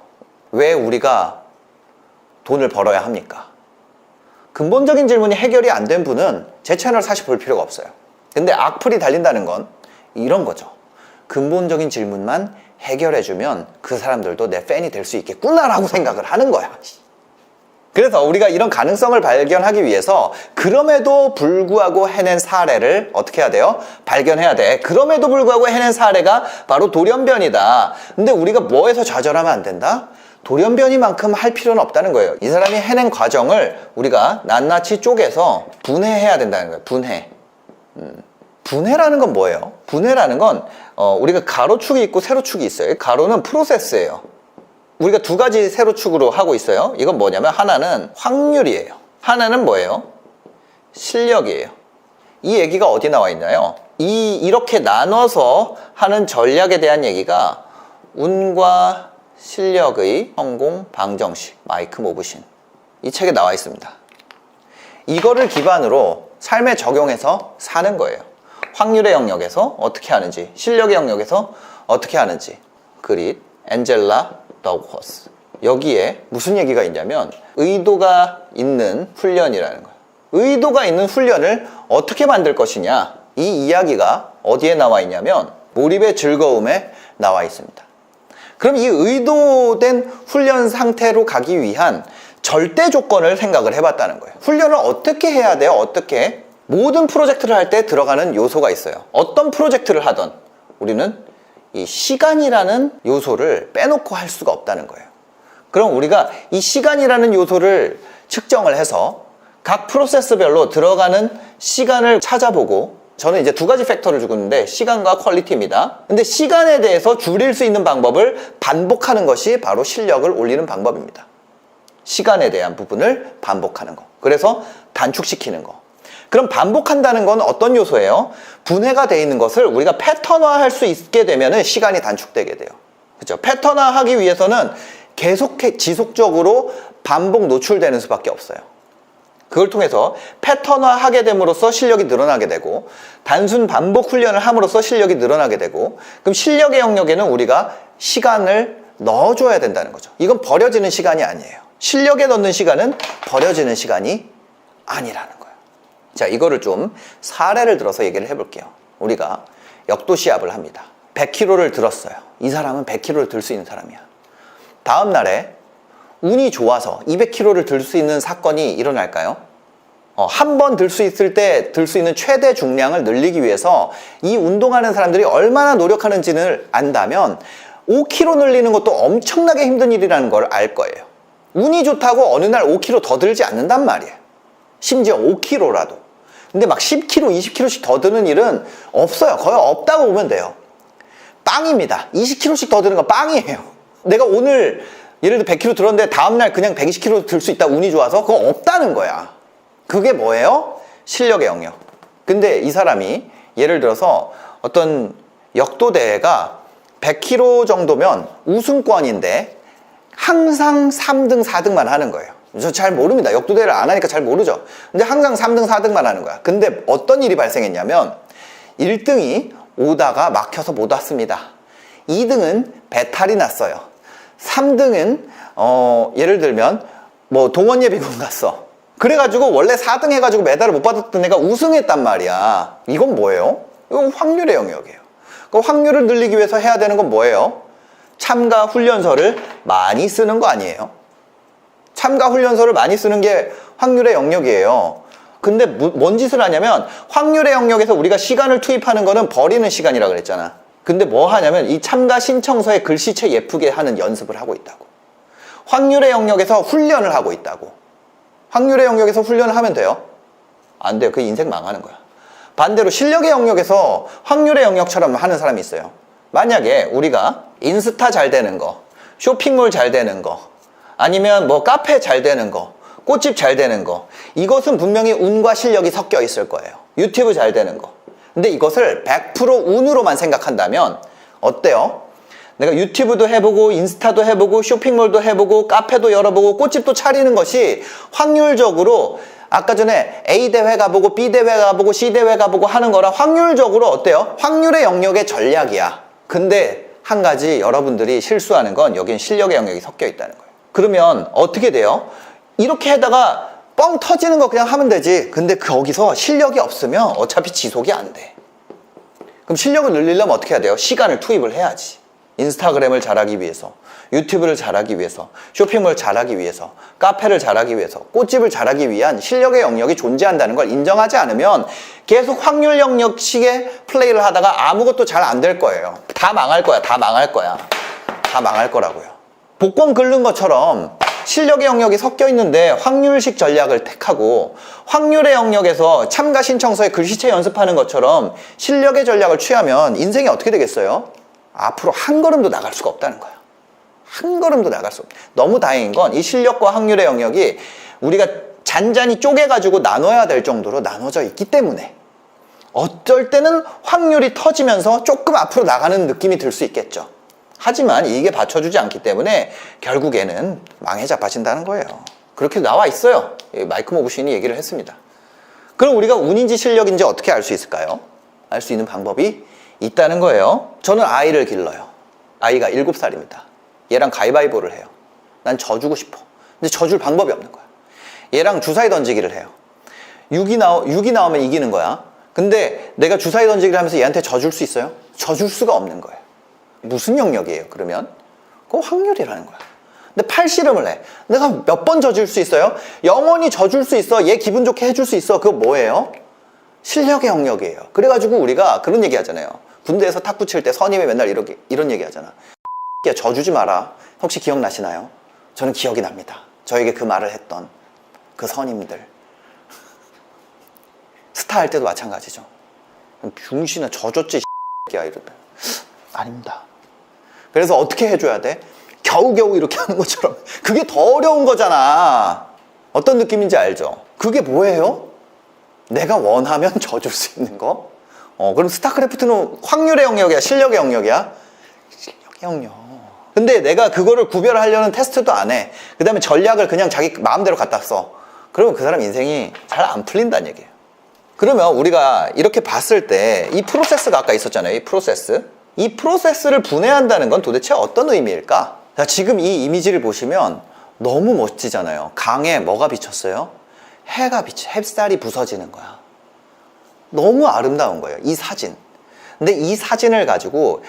왜 우리가 돈을 벌어야 합니까? 근본적인 질문이 해결이 안 된 분은 제 채널 사실 볼 필요가 없어요. 근데 악플이 달린다는 건 이런 거죠. 근본적인 질문만 해결해주면 그 사람들도 내 팬이 될 수 있겠구나라고 생각을 하는 거야. 그래서 우리가 이런 가능성을 발견하기 위해서 그럼에도 불구하고 해낸 사례를 어떻게 해야 돼요? 발견해야 돼. 그럼에도 불구하고 해낸 사례가 바로 돌연변이다. 근데 우리가 뭐에서 좌절하면 안 된다? 돌연변이만큼 할 필요는 없다는 거예요. 이 사람이 해낸 과정을 우리가 낱낱이 쪼개서 분해해야 된다는 거예요. 분해. 분해라는 건 뭐예요? 분해라는 건 우리가 가로축이 있고 세로축이 있어요. 가로는 프로세스예요. 우리가 두 가지 세로축으로 하고 있어요. 이건 뭐냐면 하나는 확률이에요. 하나는 뭐예요? 실력이에요. 이 얘기가 어디 나와 있나요? 이렇게 나눠서 하는 전략에 대한 얘기가 운과 실력의 성공 방정식, 마이크 모브신, 이 책에 나와 있습니다. 이거를 기반으로 삶에 적용해서 사는 거예요. 확률의 영역에서 어떻게 하는지, 실력의 영역에서 어떻게 하는지. 그릿, 엔젤라 더워스. 여기에 무슨 얘기가 있냐면 의도가 있는 훈련이라는 거예요. 의도가 있는 훈련을 어떻게 만들 것이냐, 이 이야기가 어디에 나와 있냐면 몰입의 즐거움에 나와 있습니다. 그럼 이 의도된 훈련 상태로 가기 위한 절대 조건을 생각을 해봤다는 거예요. 훈련을 어떻게 해야 돼요? 어떻게? 모든 프로젝트를 할 때 들어가는 요소가 있어요. 어떤 프로젝트를 하던 우리는 이 시간이라는 요소를 빼놓고 할 수가 없다는 거예요. 그럼 우리가 이 시간이라는 요소를 측정을 해서 각 프로세스별로 들어가는 시간을 찾아보고, 저는 이제 두 가지 팩터를 주고 있는데 시간과 퀄리티입니다. 근데 시간에 대해서 줄일 수 있는 방법을 반복하는 것이 바로 실력을 올리는 방법입니다. 시간에 대한 부분을 반복하는 거. 그래서 단축시키는 거. 그럼 반복한다는 건 어떤 요소예요? 분해가 되어 있는 것을 우리가 패턴화할 수 있게 되면 시간이 단축되게 돼요. 그렇죠? 패턴화하기 위해서는 계속 지속적으로 반복 노출되는 수밖에 없어요. 그걸 통해서 패턴화하게 됨으로써 실력이 늘어나게 되고, 단순 반복 훈련을 함으로써 실력이 늘어나게 되고, 그럼 실력의 영역에는 우리가 시간을 넣어줘야 된다는 거죠. 이건 버려지는 시간이 아니에요. 실력에 넣는 시간은 버려지는 시간이 아니라는 거예요. 자, 이거를 좀 사례를 들어서 얘기를 해볼게요. 우리가 역도 시합을 합니다. 100kg를 들었어요. 이 사람은 100kg를 들 수 있는 사람이야. 다음 날에 운이 좋아서 200kg를 들 수 있는 사건이 일어날까요? 한 번 들 수 있을 때 들 수 있는 최대 중량을 늘리기 위해서 이 운동하는 사람들이 얼마나 노력하는지를 안다면 5kg 늘리는 것도 엄청나게 힘든 일이라는 걸 알 거예요. 운이 좋다고 어느 날 5kg 더 들지 않는단 말이에요. 심지어 5kg라도. 근데 막 10kg, 20kg씩 더 드는 일은 없어요. 거의 없다고 보면 돼요. 빵입니다. 20kg씩 더 드는 건 빵이에요. 내가 오늘 예를 들어 100kg 들었는데 다음날 그냥 120kg 들 수 있다, 운이 좋아서. 그거 없다는 거야. 그게 뭐예요? 실력의 영역. 근데 이 사람이 예를 들어서 어떤 역도 대회가 100kg 정도면 우승권인데 항상 3등, 4등만 하는 거예요. 저 잘 모릅니다. 역도 대회를 안 하니까 잘 모르죠. 근데 항상 3등, 4등만 하는 거야. 근데 어떤 일이 발생했냐면 1등이 오다가 막혀서 못 왔습니다. 2등은 배탈이 났어요. 3등은 예를 들면 뭐 동원예비군 갔어. 그래가지고 원래 4등 해가지고 메달을 못 받았던 애가 우승했단 말이야. 이건 뭐예요? 이건 확률의 영역이에요. 그 확률을 늘리기 위해서 해야 되는 건 뭐예요? 참가 훈련서를 많이 쓰는 거 아니에요? 참가 훈련서를 많이 쓰는 게 확률의 영역이에요. 근데 뭔 짓을 하냐면 확률의 영역에서 우리가 시간을 투입하는 거는 버리는 시간이라고 그랬잖아. 근데 뭐 하냐면 이 참가 신청서에 글씨체 예쁘게 하는 연습을 하고 있다고. 확률의 영역에서 훈련을 하고 있다고. 확률의 영역에서 훈련을 하면 돼요? 안 돼요. 그 인생 망하는 거야. 반대로 실력의 영역에서 확률의 영역처럼 하는 사람이 있어요. 만약에 우리가 인스타 잘 되는 거, 쇼핑몰 잘 되는 거, 아니면 뭐 카페 잘 되는 거, 꽃집 잘 되는 거, 이것은 분명히 운과 실력이 섞여 있을 거예요. 유튜브 잘 되는 거. 근데 이것을 100% 운으로만 생각한다면 어때요? 내가 유튜브도 해보고 인스타도 해보고 쇼핑몰도 해보고 카페도 열어보고 꽃집도 차리는 것이 확률적으로 아까 전에 A 대회 가보고 B 대회 가보고 C 대회 가보고 하는 거랑 확률적으로 어때요? 확률의 영역의 전략이야. 근데 한 가지 여러분들이 실수하는 건 여긴 실력의 영역이 섞여 있다는 거예요. 그러면 어떻게 돼요? 이렇게 하다가 뻥 터지는 거 그냥 하면 되지. 근데 거기서 실력이 없으면 어차피 지속이 안 돼. 그럼 실력을 늘리려면 어떻게 해야 돼요? 시간을 투입을 해야지. 인스타그램을 잘하기 위해서, 유튜브를 잘하기 위해서, 쇼핑몰 잘하기 위해서, 카페를 잘하기 위해서, 꽃집을 잘하기 위한 실력의 영역이 존재한다는 걸 인정하지 않으면 계속 확률 영역식의 플레이를 하다가 아무것도 잘 안 될 거예요. 다 망할 거야. 다 망할 거야. 다 망할 거라고요. 복권 긁는 것처럼 실력의 영역이 섞여 있는데 확률식 전략을 택하고 확률의 영역에서 참가 신청서에 글씨체 연습하는 것처럼 실력의 전략을 취하면 인생이 어떻게 되겠어요? 앞으로 한 걸음도 나갈 수가 없다는 거야. 한 걸음도 나갈 수 없다. 너무 다행인 건 이 실력과 확률의 영역이 우리가 잔잔히 쪼개가지고 나눠야 될 정도로 나눠져 있기 때문에 어쩔 때는 확률이 터지면서 조금 앞으로 나가는 느낌이 들 수 있겠죠. 하지만 이게 받쳐주지 않기 때문에 결국에는 망해 자빠진다는 거예요. 그렇게 나와 있어요. 마이크 모브신이 얘기를 했습니다. 그럼 우리가 운인지 실력인지 어떻게 알 수 있을까요? 알 수 있는 방법이 있다는 거예요. 저는 아이를 길러요. 아이가 7살입니다. 얘랑 가위바위보를 해요. 난 져주고 싶어. 근데 져줄 방법이 없는 거야. 얘랑 주사위 던지기를 해요. 6이 나오면 이기는 거야. 근데 내가 주사위 던지기를 하면서 얘한테 져줄 수 있어요? 져줄 수가 없는 거예요. 무슨 영역이에요, 그러면? 그건 확률이라는 거야. 근데 팔씨름을 해. 내가 몇 번 져줄 수 있어요? 영원히 져줄 수 있어. 얘 기분 좋게 해줄 수 있어. 그거 뭐예요? 실력의 영역이에요. 그래가지고 우리가 그런 얘기 하잖아요. 군대에서 탁구 칠 때 선임이 맨날 이런 얘기 하잖아. 야, 저 주지 마라. 혹시 기억나시나요? 저는 기억이 납니다. 저에게 그 말을 했던 그 선임들. 스타 할 때도 마찬가지죠. 병신아, 저 줬지 야 이러면 아닙니다. 그래서 어떻게 해줘야 돼? 겨우겨우 이렇게 하는 것처럼. 그게 더 어려운 거잖아. 어떤 느낌인지 알죠? 그게 뭐예요? 내가 원하면 져줄 수 있는 거? 그럼 스타크래프트는 확률의 영역이야? 실력의 영역이야? 실력의 영역. 근데 내가 그거를 구별하려는 테스트도 안 해. 그 다음에 전략을 그냥 자기 마음대로 갖다 써. 그러면 그 사람 인생이 잘 안 풀린다는 얘기예요. 그러면 우리가 이렇게 봤을 때 이 프로세스가 아까 있었잖아요. 이 프로세스를 분해한다는 건 도대체 어떤 의미일까? 자, 지금 이 이미지를 보시면 너무 멋지잖아요. 강에 뭐가 비쳤어요? 해가 비쳐, 햇살이 부서지는 거야. 너무 아름다운 거예요, 이 사진. 근데 이 사진을 가지고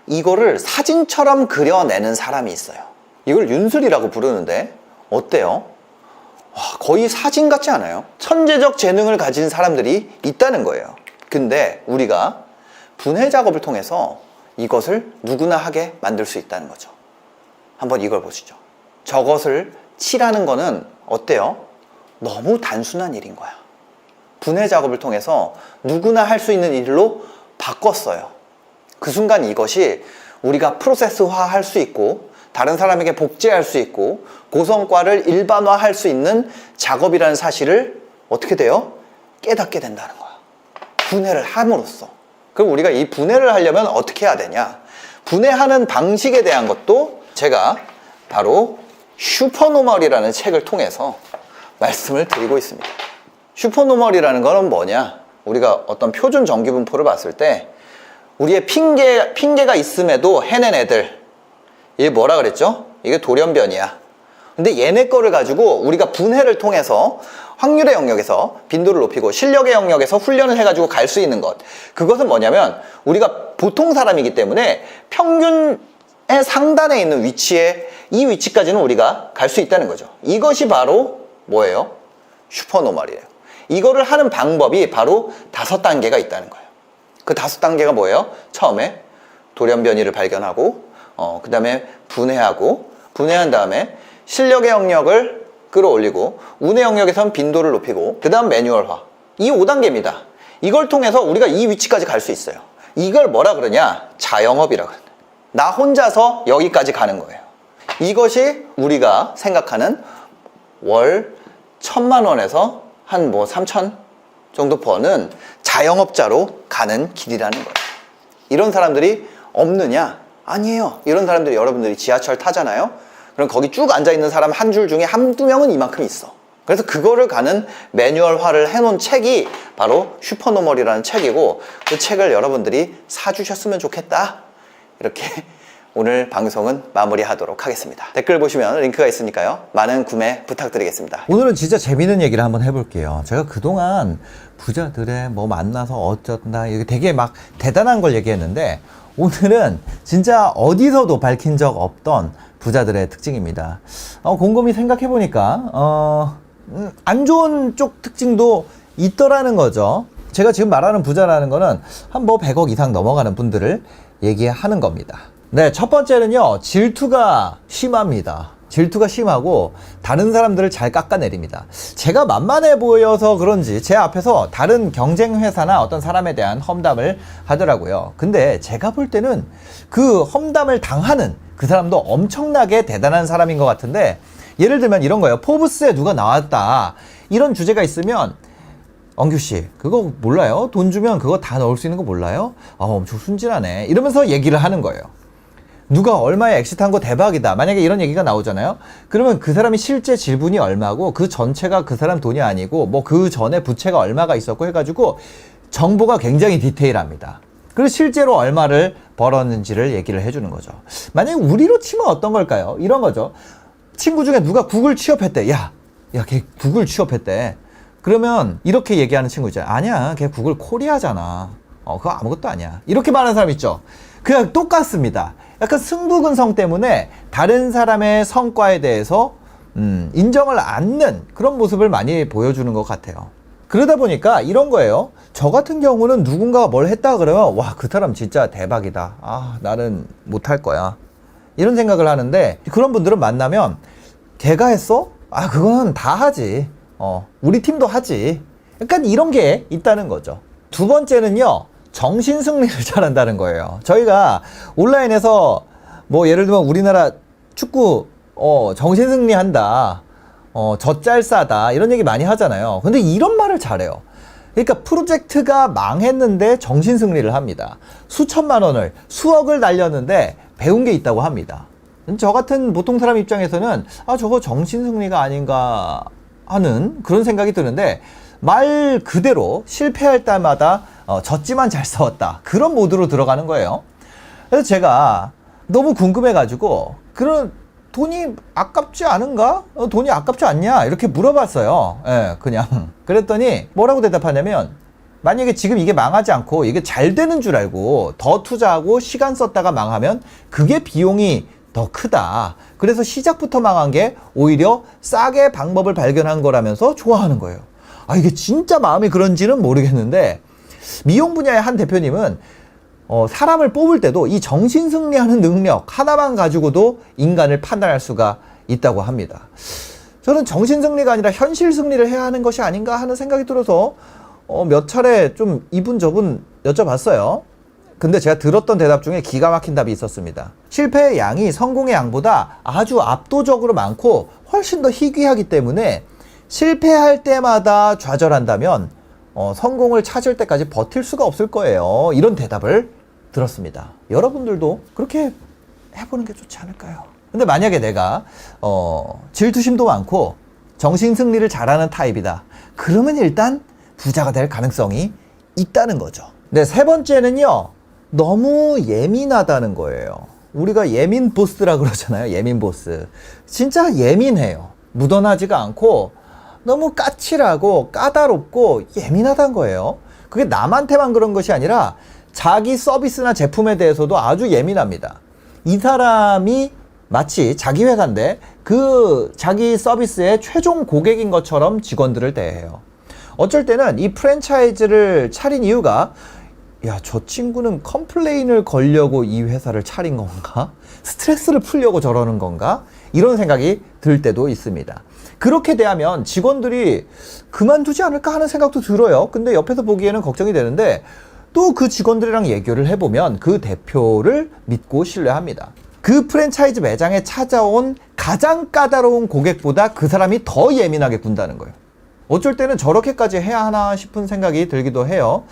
이거를 사진처럼 그려내는 사람이 있어요. 이걸 윤술이라고 부르는데 어때요? 와, 거의 사진 같지 않아요? 천재적 재능을 가진 사람들이 있다는 거예요. 근데 우리가 분해 작업을 통해서 이것을 누구나 하게 만들 수 있다는 거죠. 한번 이걸 보시죠. 저것을 칠하는 거는 어때요? 너무 단순한 일인 거야. 분해 작업을 통해서 누구나 할 수 있는 일로 바꿨어요. 그 순간 이것이 우리가 프로세스화 할 수 있고 다른 사람에게 복제할 수 있고 고성과를 일반화할 수 있는 작업이라는 사실을 어떻게 돼요? 깨닫게 된다는 거야. 분해를 함으로써. 그럼 우리가 이 분해를 하려면 어떻게 해야 되냐? 분해하는 방식에 대한 것도 제가 바로 슈퍼노멀이라는 책을 통해서 말씀을 드리고 있습니다. 슈퍼노멀이라는 거는 뭐냐? 우리가 어떤 표준 정기분포를 봤을 때 우리의 핑계가 있음에도 해낸 애들, 이게 뭐라 그랬죠? 이게 돌연변이야. 근데 얘네 거를 가지고 우리가 분해를 통해서 확률의 영역에서 빈도를 높이고 실력의 영역에서 훈련을 해가지고 갈 수 있는 것, 그것은 뭐냐면 우리가 보통 사람이기 때문에 평균의 상단에 있는 위치에 이 위치까지는 우리가 갈 수 있다는 거죠. 이것이 바로 뭐예요? 슈퍼노멀이에요. 이거를 하는 방법이 바로 5단계가 있다는 거예요. 그 5단계가 뭐예요? 처음에 돌연변이를 발견하고 그 다음에 분해한 다음에 실력의 영역을 끌어올리고 운의 영역에선 빈도를 높이고 그 다음 매뉴얼화. 이 5단계입니다. 이걸 통해서 우리가 이 위치까지 갈 수 있어요. 이걸 뭐라 그러냐? 자영업이라 그러냐. 나 혼자서 여기까지 가는 거예요. 이것이 우리가 생각하는 월 1,000만 원에서 한 3,000 정도 버는 자영업자로 가는 길이라는 거예요. 이런 사람들이 없느냐? 아니에요. 이런 사람들이 여러분들이 지하철 타잖아요. 그럼 거기 쭉 앉아있는 사람 한 줄 중에 한두 명은 이만큼 있어. 그래서 그거를 가는 매뉴얼화를 해놓은 책이 바로 슈퍼노멀이라는 책이고, 그 책을 여러분들이 사주셨으면 좋겠다. 이렇게 오늘 방송은 마무리하도록 하겠습니다. 댓글 보시면 링크가 있으니까요. 많은 구매 부탁드리겠습니다. 오늘은 진짜 재밌는 얘기를 한번 해볼게요. 제가 그동안 부자들의 만나서 어쩐다, 이게 되게 막 대단한 걸 얘기했는데, 오늘은 진짜 어디서도 밝힌 적 없던 부자들의 특징입니다. 곰곰이 생각해보니까 안 좋은 쪽 특징도 있더라는 거죠. 제가 지금 말하는 부자라는 거는 한 100억 이상 넘어가는 분들을 얘기하는 겁니다. 네, 첫 번째는요, 질투가 심합니다. 질투가 심하고 다른 사람들을 잘 깎아내립니다. 제가 만만해 보여서 그런지 제 앞에서 다른 경쟁 회사나 어떤 사람에 대한 험담을 하더라고요. 근데 제가 볼 때는 그 험담을 당하는 그 사람도 엄청나게 대단한 사람인 것 같은데, 예를 들면 이런 거예요. 포브스에 누가 나왔다, 이런 주제가 있으면 엉규씨 그거 몰라요? 돈 주면 그거 다 넣을 수 있는 거 몰라요? 엄청 순진하네, 이러면서 얘기를 하는 거예요. 누가 얼마에 엑시트한 거 대박이다, 만약에 이런 얘기가 나오잖아요. 그러면 그 사람이 실제 지분이 얼마고 그 전체가 그 사람 돈이 아니고 그 전에 부채가 얼마가 있었고 해가지고 정보가 굉장히 디테일합니다. 그리고 실제로 얼마를 벌었는지를 얘기를 해주는 거죠. 만약에 우리로 치면 어떤 걸까요? 이런 거죠. 친구 중에 누가 구글 취업했대. 걔 구글 취업했대. 그러면 이렇게 얘기하는 친구 있잖아요. 아니야, 걔 구글 코리아잖아. 그거 아무것도 아니야. 이렇게 말하는 사람 있죠. 그냥 똑같습니다. 약간 승부근성 때문에 다른 사람의 성과에 대해서 인정을 않는 그런 모습을 많이 보여주는 것 같아요. 그러다 보니까 이런 거예요. 저 같은 경우는 누군가가 뭘 했다 그러면 와, 그 사람 진짜 대박이다. 아, 나는 못할 거야. 이런 생각을 하는데 그런 분들은 만나면 걔가 했어? 아, 그건 다 하지. 우리 팀도 하지. 약간 이런 게 있다는 거죠. 두 번째는요, 정신 승리를 잘한다는 거예요. 저희가 온라인에서 뭐 예를 들면 우리나라 축구 정신 승리한다. 젖잘싸다. 이런 얘기 많이 하잖아요. 근데 이런 말을 잘해요. 그러니까 프로젝트가 망했는데 정신 승리를 합니다. 수천만 원을, 수억을 날렸는데 배운 게 있다고 합니다. 저 같은 보통 사람 입장에서는 아, 저거 정신 승리가 아닌가 하는 그런 생각이 드는데, 말 그대로 실패할 때마다 졌지만 잘 싸웠다, 그런 모드로 들어가는 거예요. 그래서 제가 너무 궁금해가지고 그런 돈이 아깝지 않은가? 돈이 아깝지 않냐? 이렇게 물어봤어요. 예, 그냥. 그랬더니 뭐라고 대답하냐면, 만약에 지금 이게 망하지 않고 이게 잘 되는 줄 알고 더 투자하고 시간 썼다가 망하면 그게 비용이 더 크다. 그래서 시작부터 망한 게 오히려 싸게 방법을 발견한 거라면서 좋아하는 거예요. 아, 이게 진짜 마음이 그런지는 모르겠는데, 미용 분야의 한 대표님은 사람을 뽑을 때도 이 정신승리하는 능력 하나만 가지고도 인간을 판단할 수가 있다고 합니다. 저는 정신승리가 아니라 현실승리를 해야 하는 것이 아닌가 하는 생각이 들어서 몇 차례 좀 이분저분 여쭤봤어요. 근데 제가 들었던 대답 중에 기가 막힌 답이 있었습니다. 실패의 양이 성공의 양보다 아주 압도적으로 많고 훨씬 더 희귀하기 때문에 실패할 때마다 좌절한다면 성공을 찾을 때까지 버틸 수가 없을 거예요. 이런 대답을 들었습니다. 여러분들도 그렇게 해보는 게 좋지 않을까요? 근데 만약에 내가 질투심도 많고 정신승리를 잘하는 타입이다, 그러면 일단 부자가 될 가능성이 있다는 거죠. 네, 세 번째는요, 너무 예민하다는 거예요. 우리가 예민 보스라 그러잖아요. 예민 보스. 진짜 예민해요. 묻어나지가 않고 너무 까칠하고 까다롭고 예민하다는 거예요. 그게 남한테만 그런 것이 아니라 자기 서비스나 제품에 대해서도 아주 예민합니다. 이 사람이 마치 자기 회사인데 그 자기 서비스의 최종 고객인 것처럼 직원들을 대해요. 어쩔 때는 이 프랜차이즈를 차린 이유가, 야, 저 친구는 컴플레인을 걸려고 이 회사를 차린 건가? 스트레스를 풀려고 저러는 건가? 이런 생각이 들 때도 있습니다. 그렇게 대하면 직원들이 그만두지 않을까 하는 생각도 들어요. 근데 옆에서 보기에는 걱정이 되는데, 또 그 직원들이랑 얘기를 해보면 그 대표를 믿고 신뢰합니다. 그 프랜차이즈 매장에 찾아온 가장 까다로운 고객보다 그 사람이 더 예민하게 군다는 거예요. 어쩔 때는 저렇게까지 해야 하나 싶은 생각이 들기도 해요.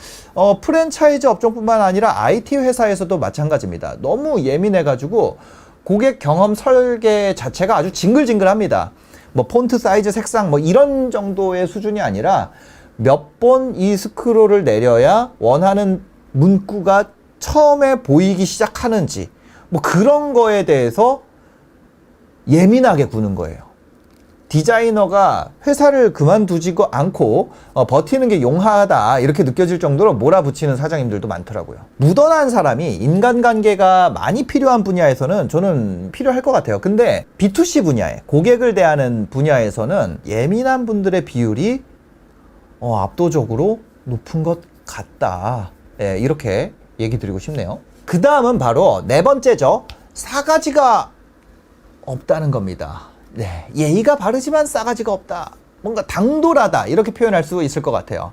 프랜차이즈 업종뿐만 아니라 IT 회사에서도 마찬가지입니다. 너무 예민해가지고 고객 경험 설계 자체가 아주 징글징글합니다. 뭐 폰트 사이즈, 색상 뭐 이런 정도의 수준이 아니라 몇 번 이 스크롤을 내려야 원하는 문구가 처음에 보이기 시작하는지 뭐 그런 거에 대해서 예민하게 구는 거예요. 디자이너가 회사를 그만두지고 않고 버티는 게 용하다 이렇게 느껴질 정도로 몰아붙이는 사장님들도 많더라고요. 무던한 사람이 인간관계가 많이 필요한 분야에서는 저는 필요할 것 같아요. 근데 B2C 분야에, 고객을 대하는 분야에서는 예민한 분들의 비율이 압도적으로 높은 것 같다. 예, 이렇게 얘기 드리고 싶네요. 그 다음은 바로 네 번째죠. 싸가지가 없다는 겁니다. 네, 예의가 바르지만 싸가지가 없다. 뭔가 당돌하다. 이렇게 표현할 수 있을 것 같아요.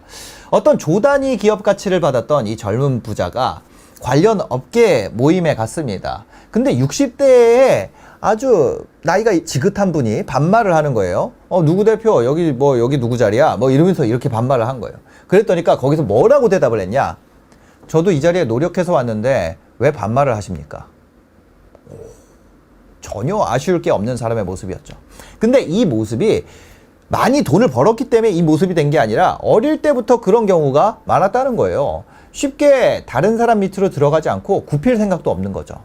어떤 조단위 기업 가치를 받았던 이 젊은 부자가 관련 업계 모임에 갔습니다. 근데 60대에 아주 나이가 지긋한 분이 반말을 하는 거예요. 누구 대표, 여기 누구 자리야? 뭐 이러면서 이렇게 반말을 한 거예요. 그랬더니까 거기서 뭐라고 대답을 했냐? 저도 이 자리에 노력해서 왔는데 왜 반말을 하십니까? 전혀 아쉬울 게 없는 사람의 모습이었죠. 근데 이 모습이 많이 돈을 벌었기 때문에 이 모습이 된 게 아니라 어릴 때부터 그런 경우가 많았다는 거예요. 쉽게 다른 사람 밑으로 들어가지 않고 굽힐 생각도 없는 거죠.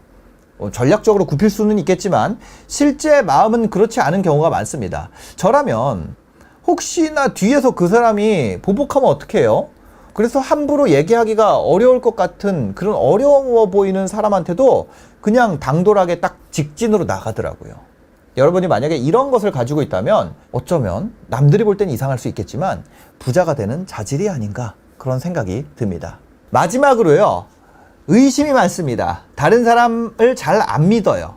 전략적으로 굽힐 수는 있겠지만 실제 마음은 그렇지 않은 경우가 많습니다. 저라면 혹시나 뒤에서 그 사람이 보복하면 어떡해요? 그래서 함부로 얘기하기가 어려울 것 같은 그런 어려워 보이는 사람한테도 그냥 당돌하게 딱 직진으로 나가더라고요. 여러분이 만약에 이런 것을 가지고 있다면 어쩌면 남들이 볼 땐 이상할 수 있겠지만 부자가 되는 자질이 아닌가 그런 생각이 듭니다. 마지막으로요. 의심이 많습니다. 다른 사람을 잘 안 믿어요.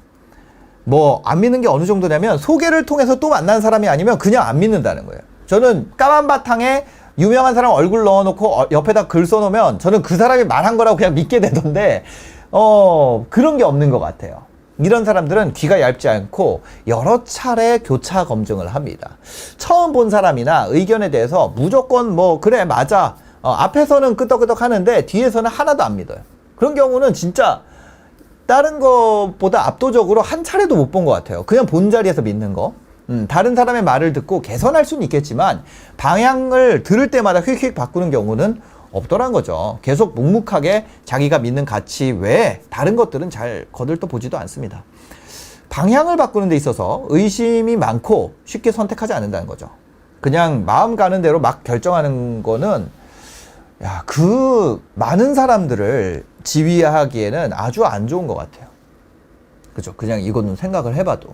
뭐 안 믿는 게 어느 정도냐면 소개를 통해서 또 만난 사람이 아니면 그냥 안 믿는다는 거예요. 저는 까만 바탕에 유명한 사람 얼굴 넣어놓고 옆에다 글 써놓으면 저는 그 사람이 말한 거라고 그냥 믿게 되던데 그런 게 없는 것 같아요. 이런 사람들은 귀가 얇지 않고 여러 차례 교차 검증을 합니다. 처음 본 사람이나 의견에 대해서 무조건 뭐 그래 맞아 앞에서는 끄덕끄덕 하는데 뒤에서는 하나도 안 믿어요. 그런 경우는 진짜 다른 것보다 압도적으로 한 차례도 못 본 것 같아요. 그냥 본 자리에서 믿는 거. 다른 사람의 말을 듣고 개선할 수는 있겠지만 방향을 들을 때마다 휙휙 바꾸는 경우는 없더란 거죠. 계속 묵묵하게 자기가 믿는 가치 외에 다른 것들은 잘 거들떠 보지도 않습니다. 방향을 바꾸는 데 있어서 의심이 많고 쉽게 선택하지 않는다는 거죠. 그냥 마음 가는 대로 막 결정하는 거는 그 많은 사람들을 지휘하기에는 아주 안 좋은 것 같아요. 그죠? 그냥 이거는 생각을 해봐도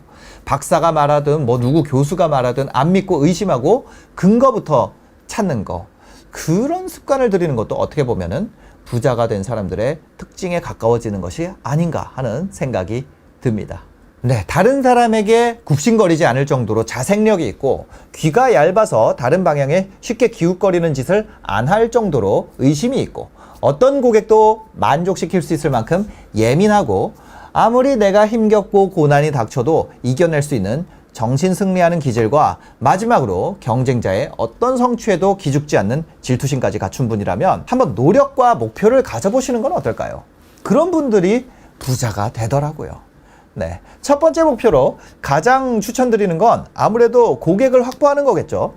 박사가 말하든 뭐 누구 교수가 말하든 안 믿고 의심하고 근거부터 찾는 거, 그런 습관을 들이는 것도 어떻게 보면은 부자가 된 사람들의 특징에 가까워지는 것이 아닌가 하는 생각이 듭니다. 네, 다른 사람에게 굽신거리지 않을 정도로 자생력이 있고 귀가 얇아서 다른 방향에 쉽게 기웃거리는 짓을 안 할 정도로 의심이 있고 어떤 고객도 만족시킬 수 있을 만큼 예민하고 아무리 내가 힘겹고 고난이 닥쳐도 이겨낼 수 있는 정신 승리하는 기질과 마지막으로 경쟁자의 어떤 성취에도 기죽지 않는 질투심까지 갖춘 분이라면 한번 노력과 목표를 가져보시는 건 어떨까요? 그런 분들이 부자가 되더라고요. 네, 첫 번째 목표로 가장 추천드리는 건 아무래도 고객을 확보하는 거겠죠.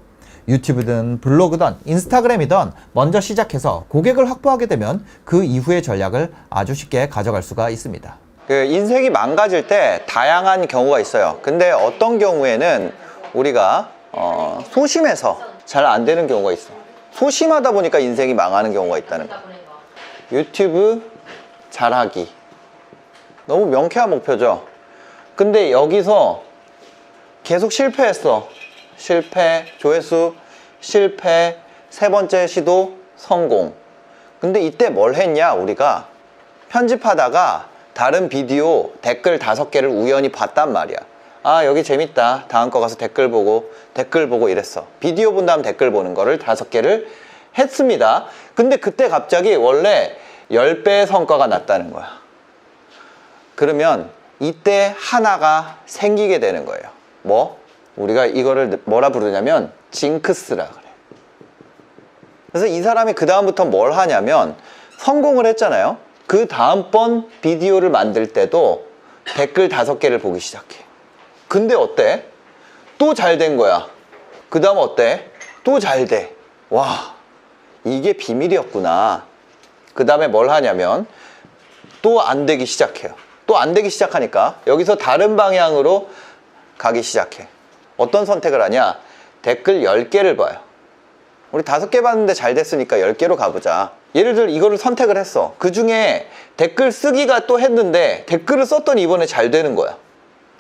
유튜브든 블로그든 인스타그램이든 먼저 시작해서 고객을 확보하게 되면 그 이후의 전략을 아주 쉽게 가져갈 수가 있습니다. 그 인생이 망가질 때 다양한 경우가 있어요. 근데 어떤 경우에는 우리가 소심해서 잘 안 되는 경우가 있어. 소심하다 보니까 인생이 망하는 경우가 있다는 거. 유튜브 잘하기 너무 명쾌한 목표죠. 근데 여기서 계속 실패했어. 실패, 조회수 실패, 세 번째 시도 성공. 근데 이때 뭘 했냐? 우리가 편집하다가 다른 비디오 댓글 5개를 우연히 봤단 말이야. 아, 여기 재밌다. 다음 거 가서 댓글 보고 이랬어. 비디오 본 다음 댓글 보는 거를 5개를 했습니다. 근데 그때 갑자기 원래 10배의 성과가 났다는 거야. 그러면 이때 하나가 생기게 되는 거예요. 뭐? 우리가 이거를 뭐라 부르냐면 징크스라 그래. 그래서 이 사람이 그 다음부터 뭘 하냐면 성공을 했잖아요. 그 다음번 비디오를 만들 때도 댓글 5개를 보기 시작해. 근데 어때? 또 잘 된 거야. 그 다음 어때? 또 잘 돼. 와, 이게 비밀이었구나. 그 다음에 뭘 하냐면 또 안 되기 시작해요. 또 안 되기 시작하니까 여기서 다른 방향으로 가기 시작해. 어떤 선택을 하냐? 댓글 10개를 봐요. 우리 5개 봤는데 잘 됐으니까 10개로 가보자. 예를 들어 이거를 선택을 했어. 그 중에 댓글 쓰기가 또 했는데 댓글을 썼더니 이번에 잘 되는 거야.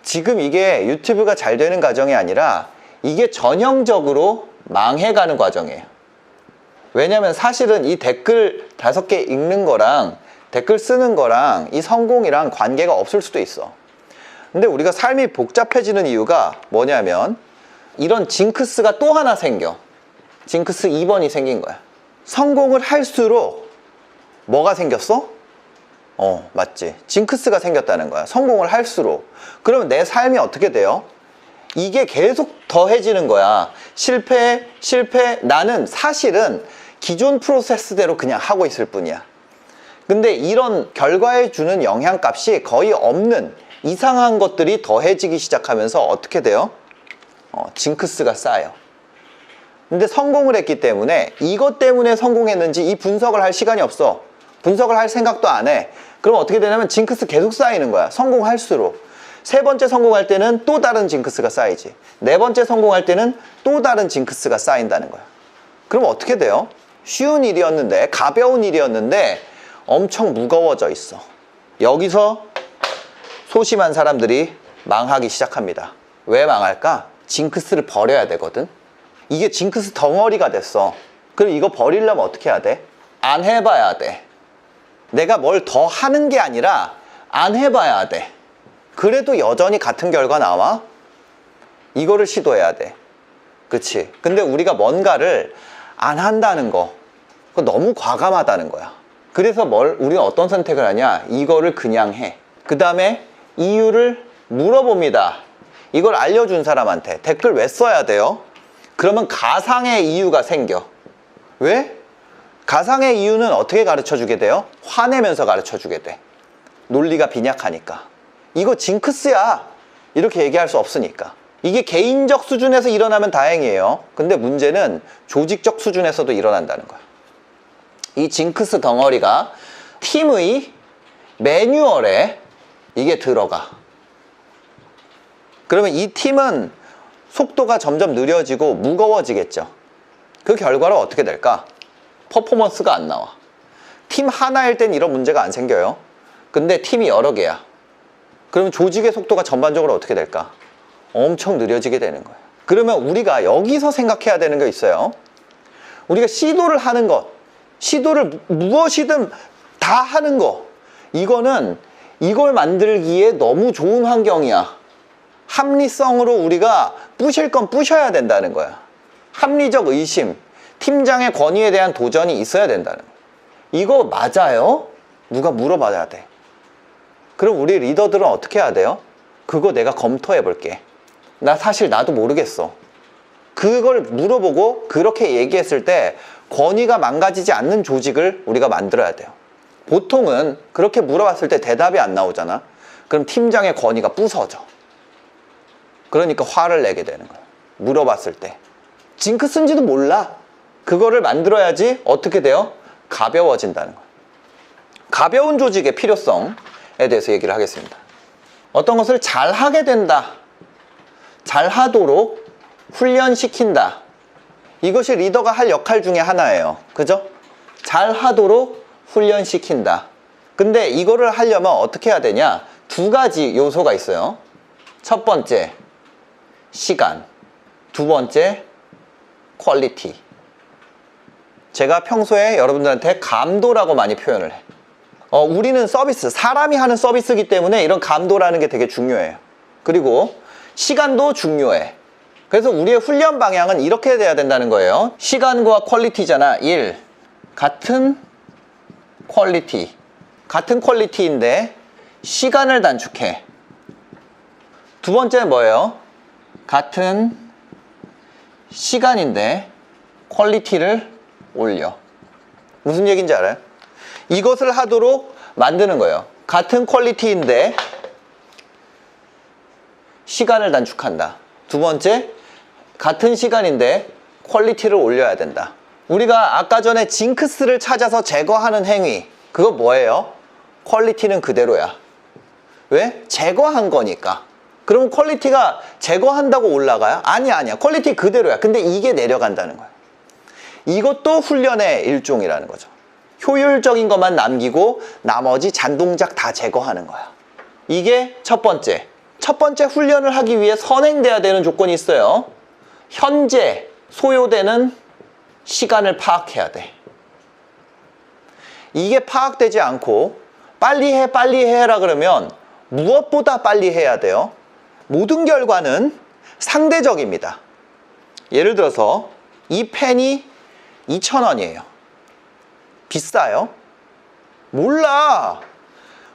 지금 이게 유튜브가 잘 되는 과정이 아니라 이게 전형적으로 망해가는 과정이에요. 왜냐면 사실은 이 댓글 5개 읽는 거랑 댓글 쓰는 거랑 이 성공이랑 관계가 없을 수도 있어. 근데 우리가 삶이 복잡해지는 이유가 뭐냐면 이런 징크스가 또 하나 생겨. 징크스 2번이 생긴 거야. 성공을 할수록 뭐가 생겼어? 맞지. 징크스가 생겼다는 거야. 성공을 할수록. 그러면 내 삶이 어떻게 돼요? 이게 계속 더해지는 거야. 실패. 나는 사실은 기존 프로세스대로 그냥 하고 있을 뿐이야. 근데 이런 결과에 주는 영향값이 거의 없는 이상한 것들이 더해지기 시작하면서 어떻게 돼요? 징크스가 쌓여. 근데 성공을 했기 때문에 이것 때문에 성공했는지 이 분석을 할 시간이 없어. 분석을 할 생각도 안 해. 그럼 어떻게 되냐면 징크스 계속 쌓이는 거야. 성공할수록. 세 번째 성공할 때는 또 다른 징크스가 쌓이지. 네 번째 성공할 때는 또 다른 징크스가 쌓인다는 거야. 그럼 어떻게 돼요? 쉬운 일이었는데, 가벼운 일이었는데 엄청 무거워져 있어. 여기서 소심한 사람들이 망하기 시작합니다. 왜 망할까? 징크스를 버려야 되거든. 이게 징크스 덩어리가 됐어. 그럼 이거 버리려면 어떻게 해야 돼? 안 해봐야 돼. 내가 뭘 더 하는 게 아니라 안 해봐야 돼. 그래도 여전히 같은 결과 나와? 이거를 시도해야 돼. 그치? 근데 우리가 뭔가를 안 한다는 거, 그거 너무 과감하다는 거야. 그래서 우리가 어떤 선택을 하냐? 이거를 그냥 해. 그 다음에 이유를 물어봅니다. 이걸 알려준 사람한테 댓글 왜 써야 돼요? 그러면 가상의 이유가 생겨. 왜? 가상의 이유는 어떻게 가르쳐 주게 돼요? 화내면서 가르쳐 주게 돼. 논리가 빈약하니까. 이거 징크스야. 이렇게 얘기할 수 없으니까. 이게 개인적 수준에서 일어나면 다행이에요. 근데 문제는 조직적 수준에서도 일어난다는 거야. 이 징크스 덩어리가 팀의 매뉴얼에 이게 들어가. 그러면 이 팀은 속도가 점점 느려지고 무거워지겠죠. 그 결과로 어떻게 될까? 퍼포먼스가 안 나와. 팀 하나일 땐 이런 문제가 안 생겨요. 근데 팀이 여러 개야. 그러면 조직의 속도가 전반적으로 어떻게 될까? 엄청 느려지게 되는 거예요. 그러면 우리가 여기서 생각해야 되는 게 있어요. 우리가 시도를 하는 것, 시도를 무엇이든 다 하는 거, 이거는 이걸 만들기에 너무 좋은 환경이야. 합리성으로 우리가 부실 건 부셔야 된다는 거야. 합리적 의심, 팀장의 권위에 대한 도전이 있어야 된다는 거야. 이거 맞아요? 누가 물어봐야 돼. 그럼 우리 리더들은 어떻게 해야 돼요? 그거 내가 검토해 볼게. 사실 나도 모르겠어. 그걸 물어보고 그렇게 얘기했을 때 권위가 망가지지 않는 조직을 우리가 만들어야 돼요. 보통은 그렇게 물어봤을 때 대답이 안 나오잖아. 그럼 팀장의 권위가 부서져. 그러니까 화를 내게 되는 거야. 물어봤을 때. 징크스인지도 몰라. 그거를 만들어야지 어떻게 돼요? 가벼워진다는 거야. 가벼운 조직의 필요성에 대해서 얘기를 하겠습니다. 어떤 것을 잘하게 된다. 잘하도록 훈련시킨다. 이것이 리더가 할 역할 중에 하나예요. 그죠? 잘하도록 훈련시킨다. 근데 이거를 하려면 어떻게 해야 되냐? 두 가지 요소가 있어요. 첫 번째, 시간. 두 번째, 퀄리티. 제가 평소에 여러분들한테 감도라고 많이 표현을 해. 우리는 서비스, 사람이 하는 서비스이기 때문에 이런 감도라는 게 되게 중요해요. 그리고 시간도 중요해. 그래서 우리의 훈련 방향은 이렇게 돼야 된다는 거예요. 시간과 퀄리티잖아. 1. 같은 퀄리티. 같은 퀄리티인데 시간을 단축해. 두 번째는 뭐예요? 같은 시간인데 퀄리티를 올려. 무슨 얘기인지 알아요? 이것을 하도록 만드는 거예요. 같은 퀄리티인데 시간을 단축한다. 두 번째, 같은 시간인데 퀄리티를 올려야 된다. 우리가 아까 전에 징크스를 찾아서 제거하는 행위, 그거 뭐예요? 퀄리티는 그대로야. 왜? 제거한 거니까. 그럼 퀄리티가 제거한다고 올라가요? 아니야. 퀄리티 그대로야. 근데 이게 내려간다는 거야. 이것도 훈련의 일종이라는 거죠. 효율적인 것만 남기고 나머지 잔동작 다 제거하는 거야. 이게 첫 번째. 첫 번째 훈련을 하기 위해 선행돼야 되는 조건이 있어요. 현재 소요되는 시간을 파악해야 돼. 이게 파악되지 않고 빨리 해라 그러면 무엇보다 빨리 해야 돼요? 모든 결과는 상대적입니다. 예를 들어서 이 펜이 2,000원이에요. 비싸요? 몰라.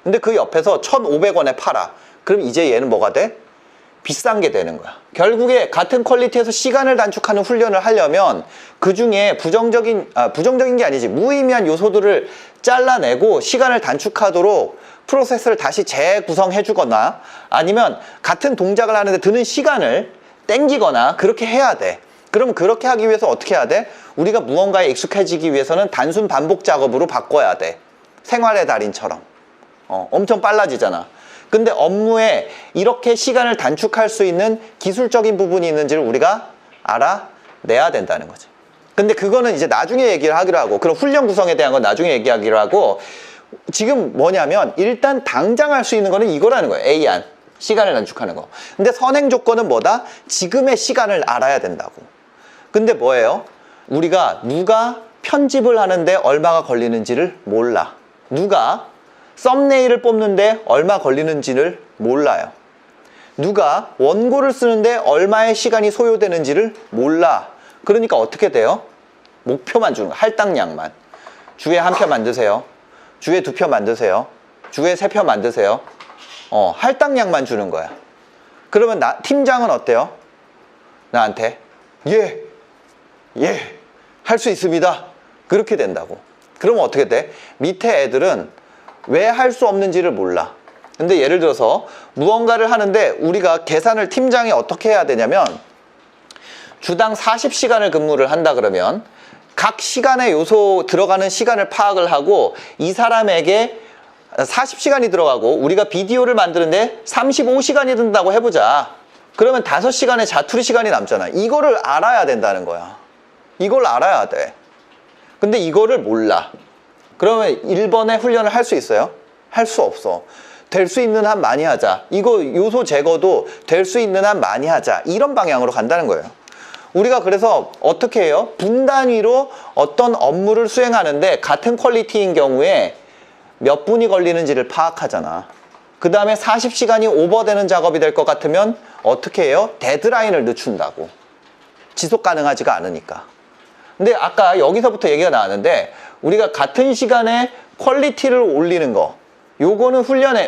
근데 그 옆에서 1,500원에 팔아. 그럼 이제 얘는 뭐가 돼? 비싼 게 되는 거야. 결국에 같은 퀄리티에서 시간을 단축하는 훈련을 하려면 그 중에 부정적인 게 아니지, 무의미한 요소들을 잘라내고 시간을 단축하도록 프로세스를 다시 재구성해 주거나 아니면 같은 동작을 하는데 드는 시간을 땡기거나 그렇게 해야 돼. 그럼 그렇게 하기 위해서 어떻게 해야 돼? 우리가 무언가에 익숙해지기 위해서는 단순 반복 작업으로 바꿔야 돼. 생활의 달인처럼. 엄청 빨라지잖아. 근데 업무에 이렇게 시간을 단축할 수 있는 기술적인 부분이 있는지를 우리가 알아내야 된다는 거지. 근데 그거는 이제 나중에 얘기를 하기로 하고, 그럼 훈련 구성에 대한 건 나중에 얘기하기로 하고, 지금 뭐냐면 일단 당장 할 수 있는 거는 이거라는 거예요. A안. 시간을 단축하는 거. 근데 선행 조건은 뭐다? 지금의 시간을 알아야 된다고. 근데 뭐예요? 우리가 누가 편집을 하는데 얼마가 걸리는지를 몰라. 누가 썸네일을 뽑는데 얼마 걸리는지를 몰라요. 누가 원고를 쓰는데 얼마의 시간이 소요되는지를 몰라. 그러니까 어떻게 돼요? 목표만 주는 거, 할당량만. 주에 1편 만드세요. 주에 2편 만드세요. 주에 3편 만드세요. 할당량만 주는 거야. 그러면 팀장은 어때요? 나한테 예, 할 수 있습니다. 그렇게 된다고. 그러면 어떻게 돼? 밑에 애들은 왜 할 수 없는지를 몰라. 근데 예를 들어서 무언가를 하는데 우리가 계산을 팀장이 어떻게 해야 되냐면 주당 40시간을 근무를 한다 그러면 각 시간의 요소 들어가는 시간을 파악을 하고 이 사람에게 40시간이 들어가고 우리가 비디오를 만드는데 35시간이 든다고 해보자. 그러면 5시간의 자투리 시간이 남잖아. 이거를 알아야 된다는 거야. 이걸 알아야 돼. 근데 이거를 몰라. 그러면 1번의 훈련을 할 수 있어요? 할 수 없어. 될 수 있는 한 많이 하자. 이거 요소 제거도 될 수 있는 한 많이 하자. 이런 방향으로 간다는 거예요. 우리가 그래서 어떻게 해요? 분 단위로 어떤 업무를 수행하는데 같은 퀄리티인 경우에 몇 분이 걸리는지를 파악하잖아. 그 다음에 40시간이 오버되는 작업이 될 것 같으면 어떻게 해요? 데드라인을 늦춘다고. 지속 가능하지가 않으니까. 근데 아까 여기서부터 얘기가 나왔는데 우리가 같은 시간에 퀄리티를 올리는 거, 요거는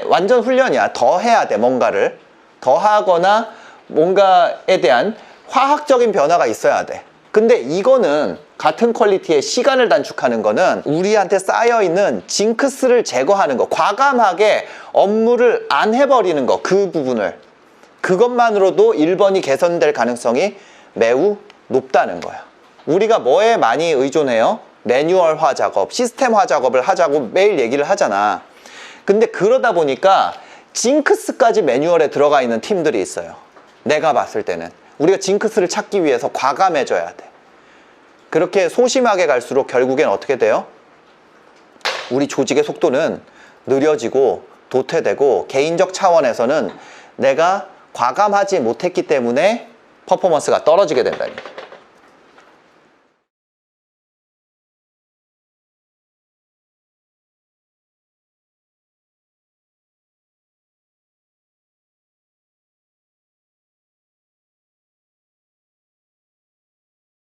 완전 훈련이야. 더 해야 돼. 뭔가를 더 하거나 뭔가에 대한 화학적인 변화가 있어야 돼. 근데 이거는 같은 퀄리티의 시간을 단축하는 거는 우리한테 쌓여있는 징크스를 제거하는 거, 과감하게 업무를 안 해버리는 거, 그 부분을, 그것만으로도 1번이 개선될 가능성이 매우 높다는 거야. 우리가 뭐에 많이 의존해요? 매뉴얼화 작업, 시스템화 작업을 하자고 매일 얘기를 하잖아. 근데 그러다 보니까 징크스까지 매뉴얼에 들어가 있는 팀들이 있어요. 내가 봤을 때는 우리가 징크스를 찾기 위해서 과감해져야 돼. 그렇게 소심하게 갈수록 결국엔 어떻게 돼요? 우리 조직의 속도는 느려지고 도태되고 개인적 차원에서는 내가 과감하지 못했기 때문에 퍼포먼스가 떨어지게 된다니.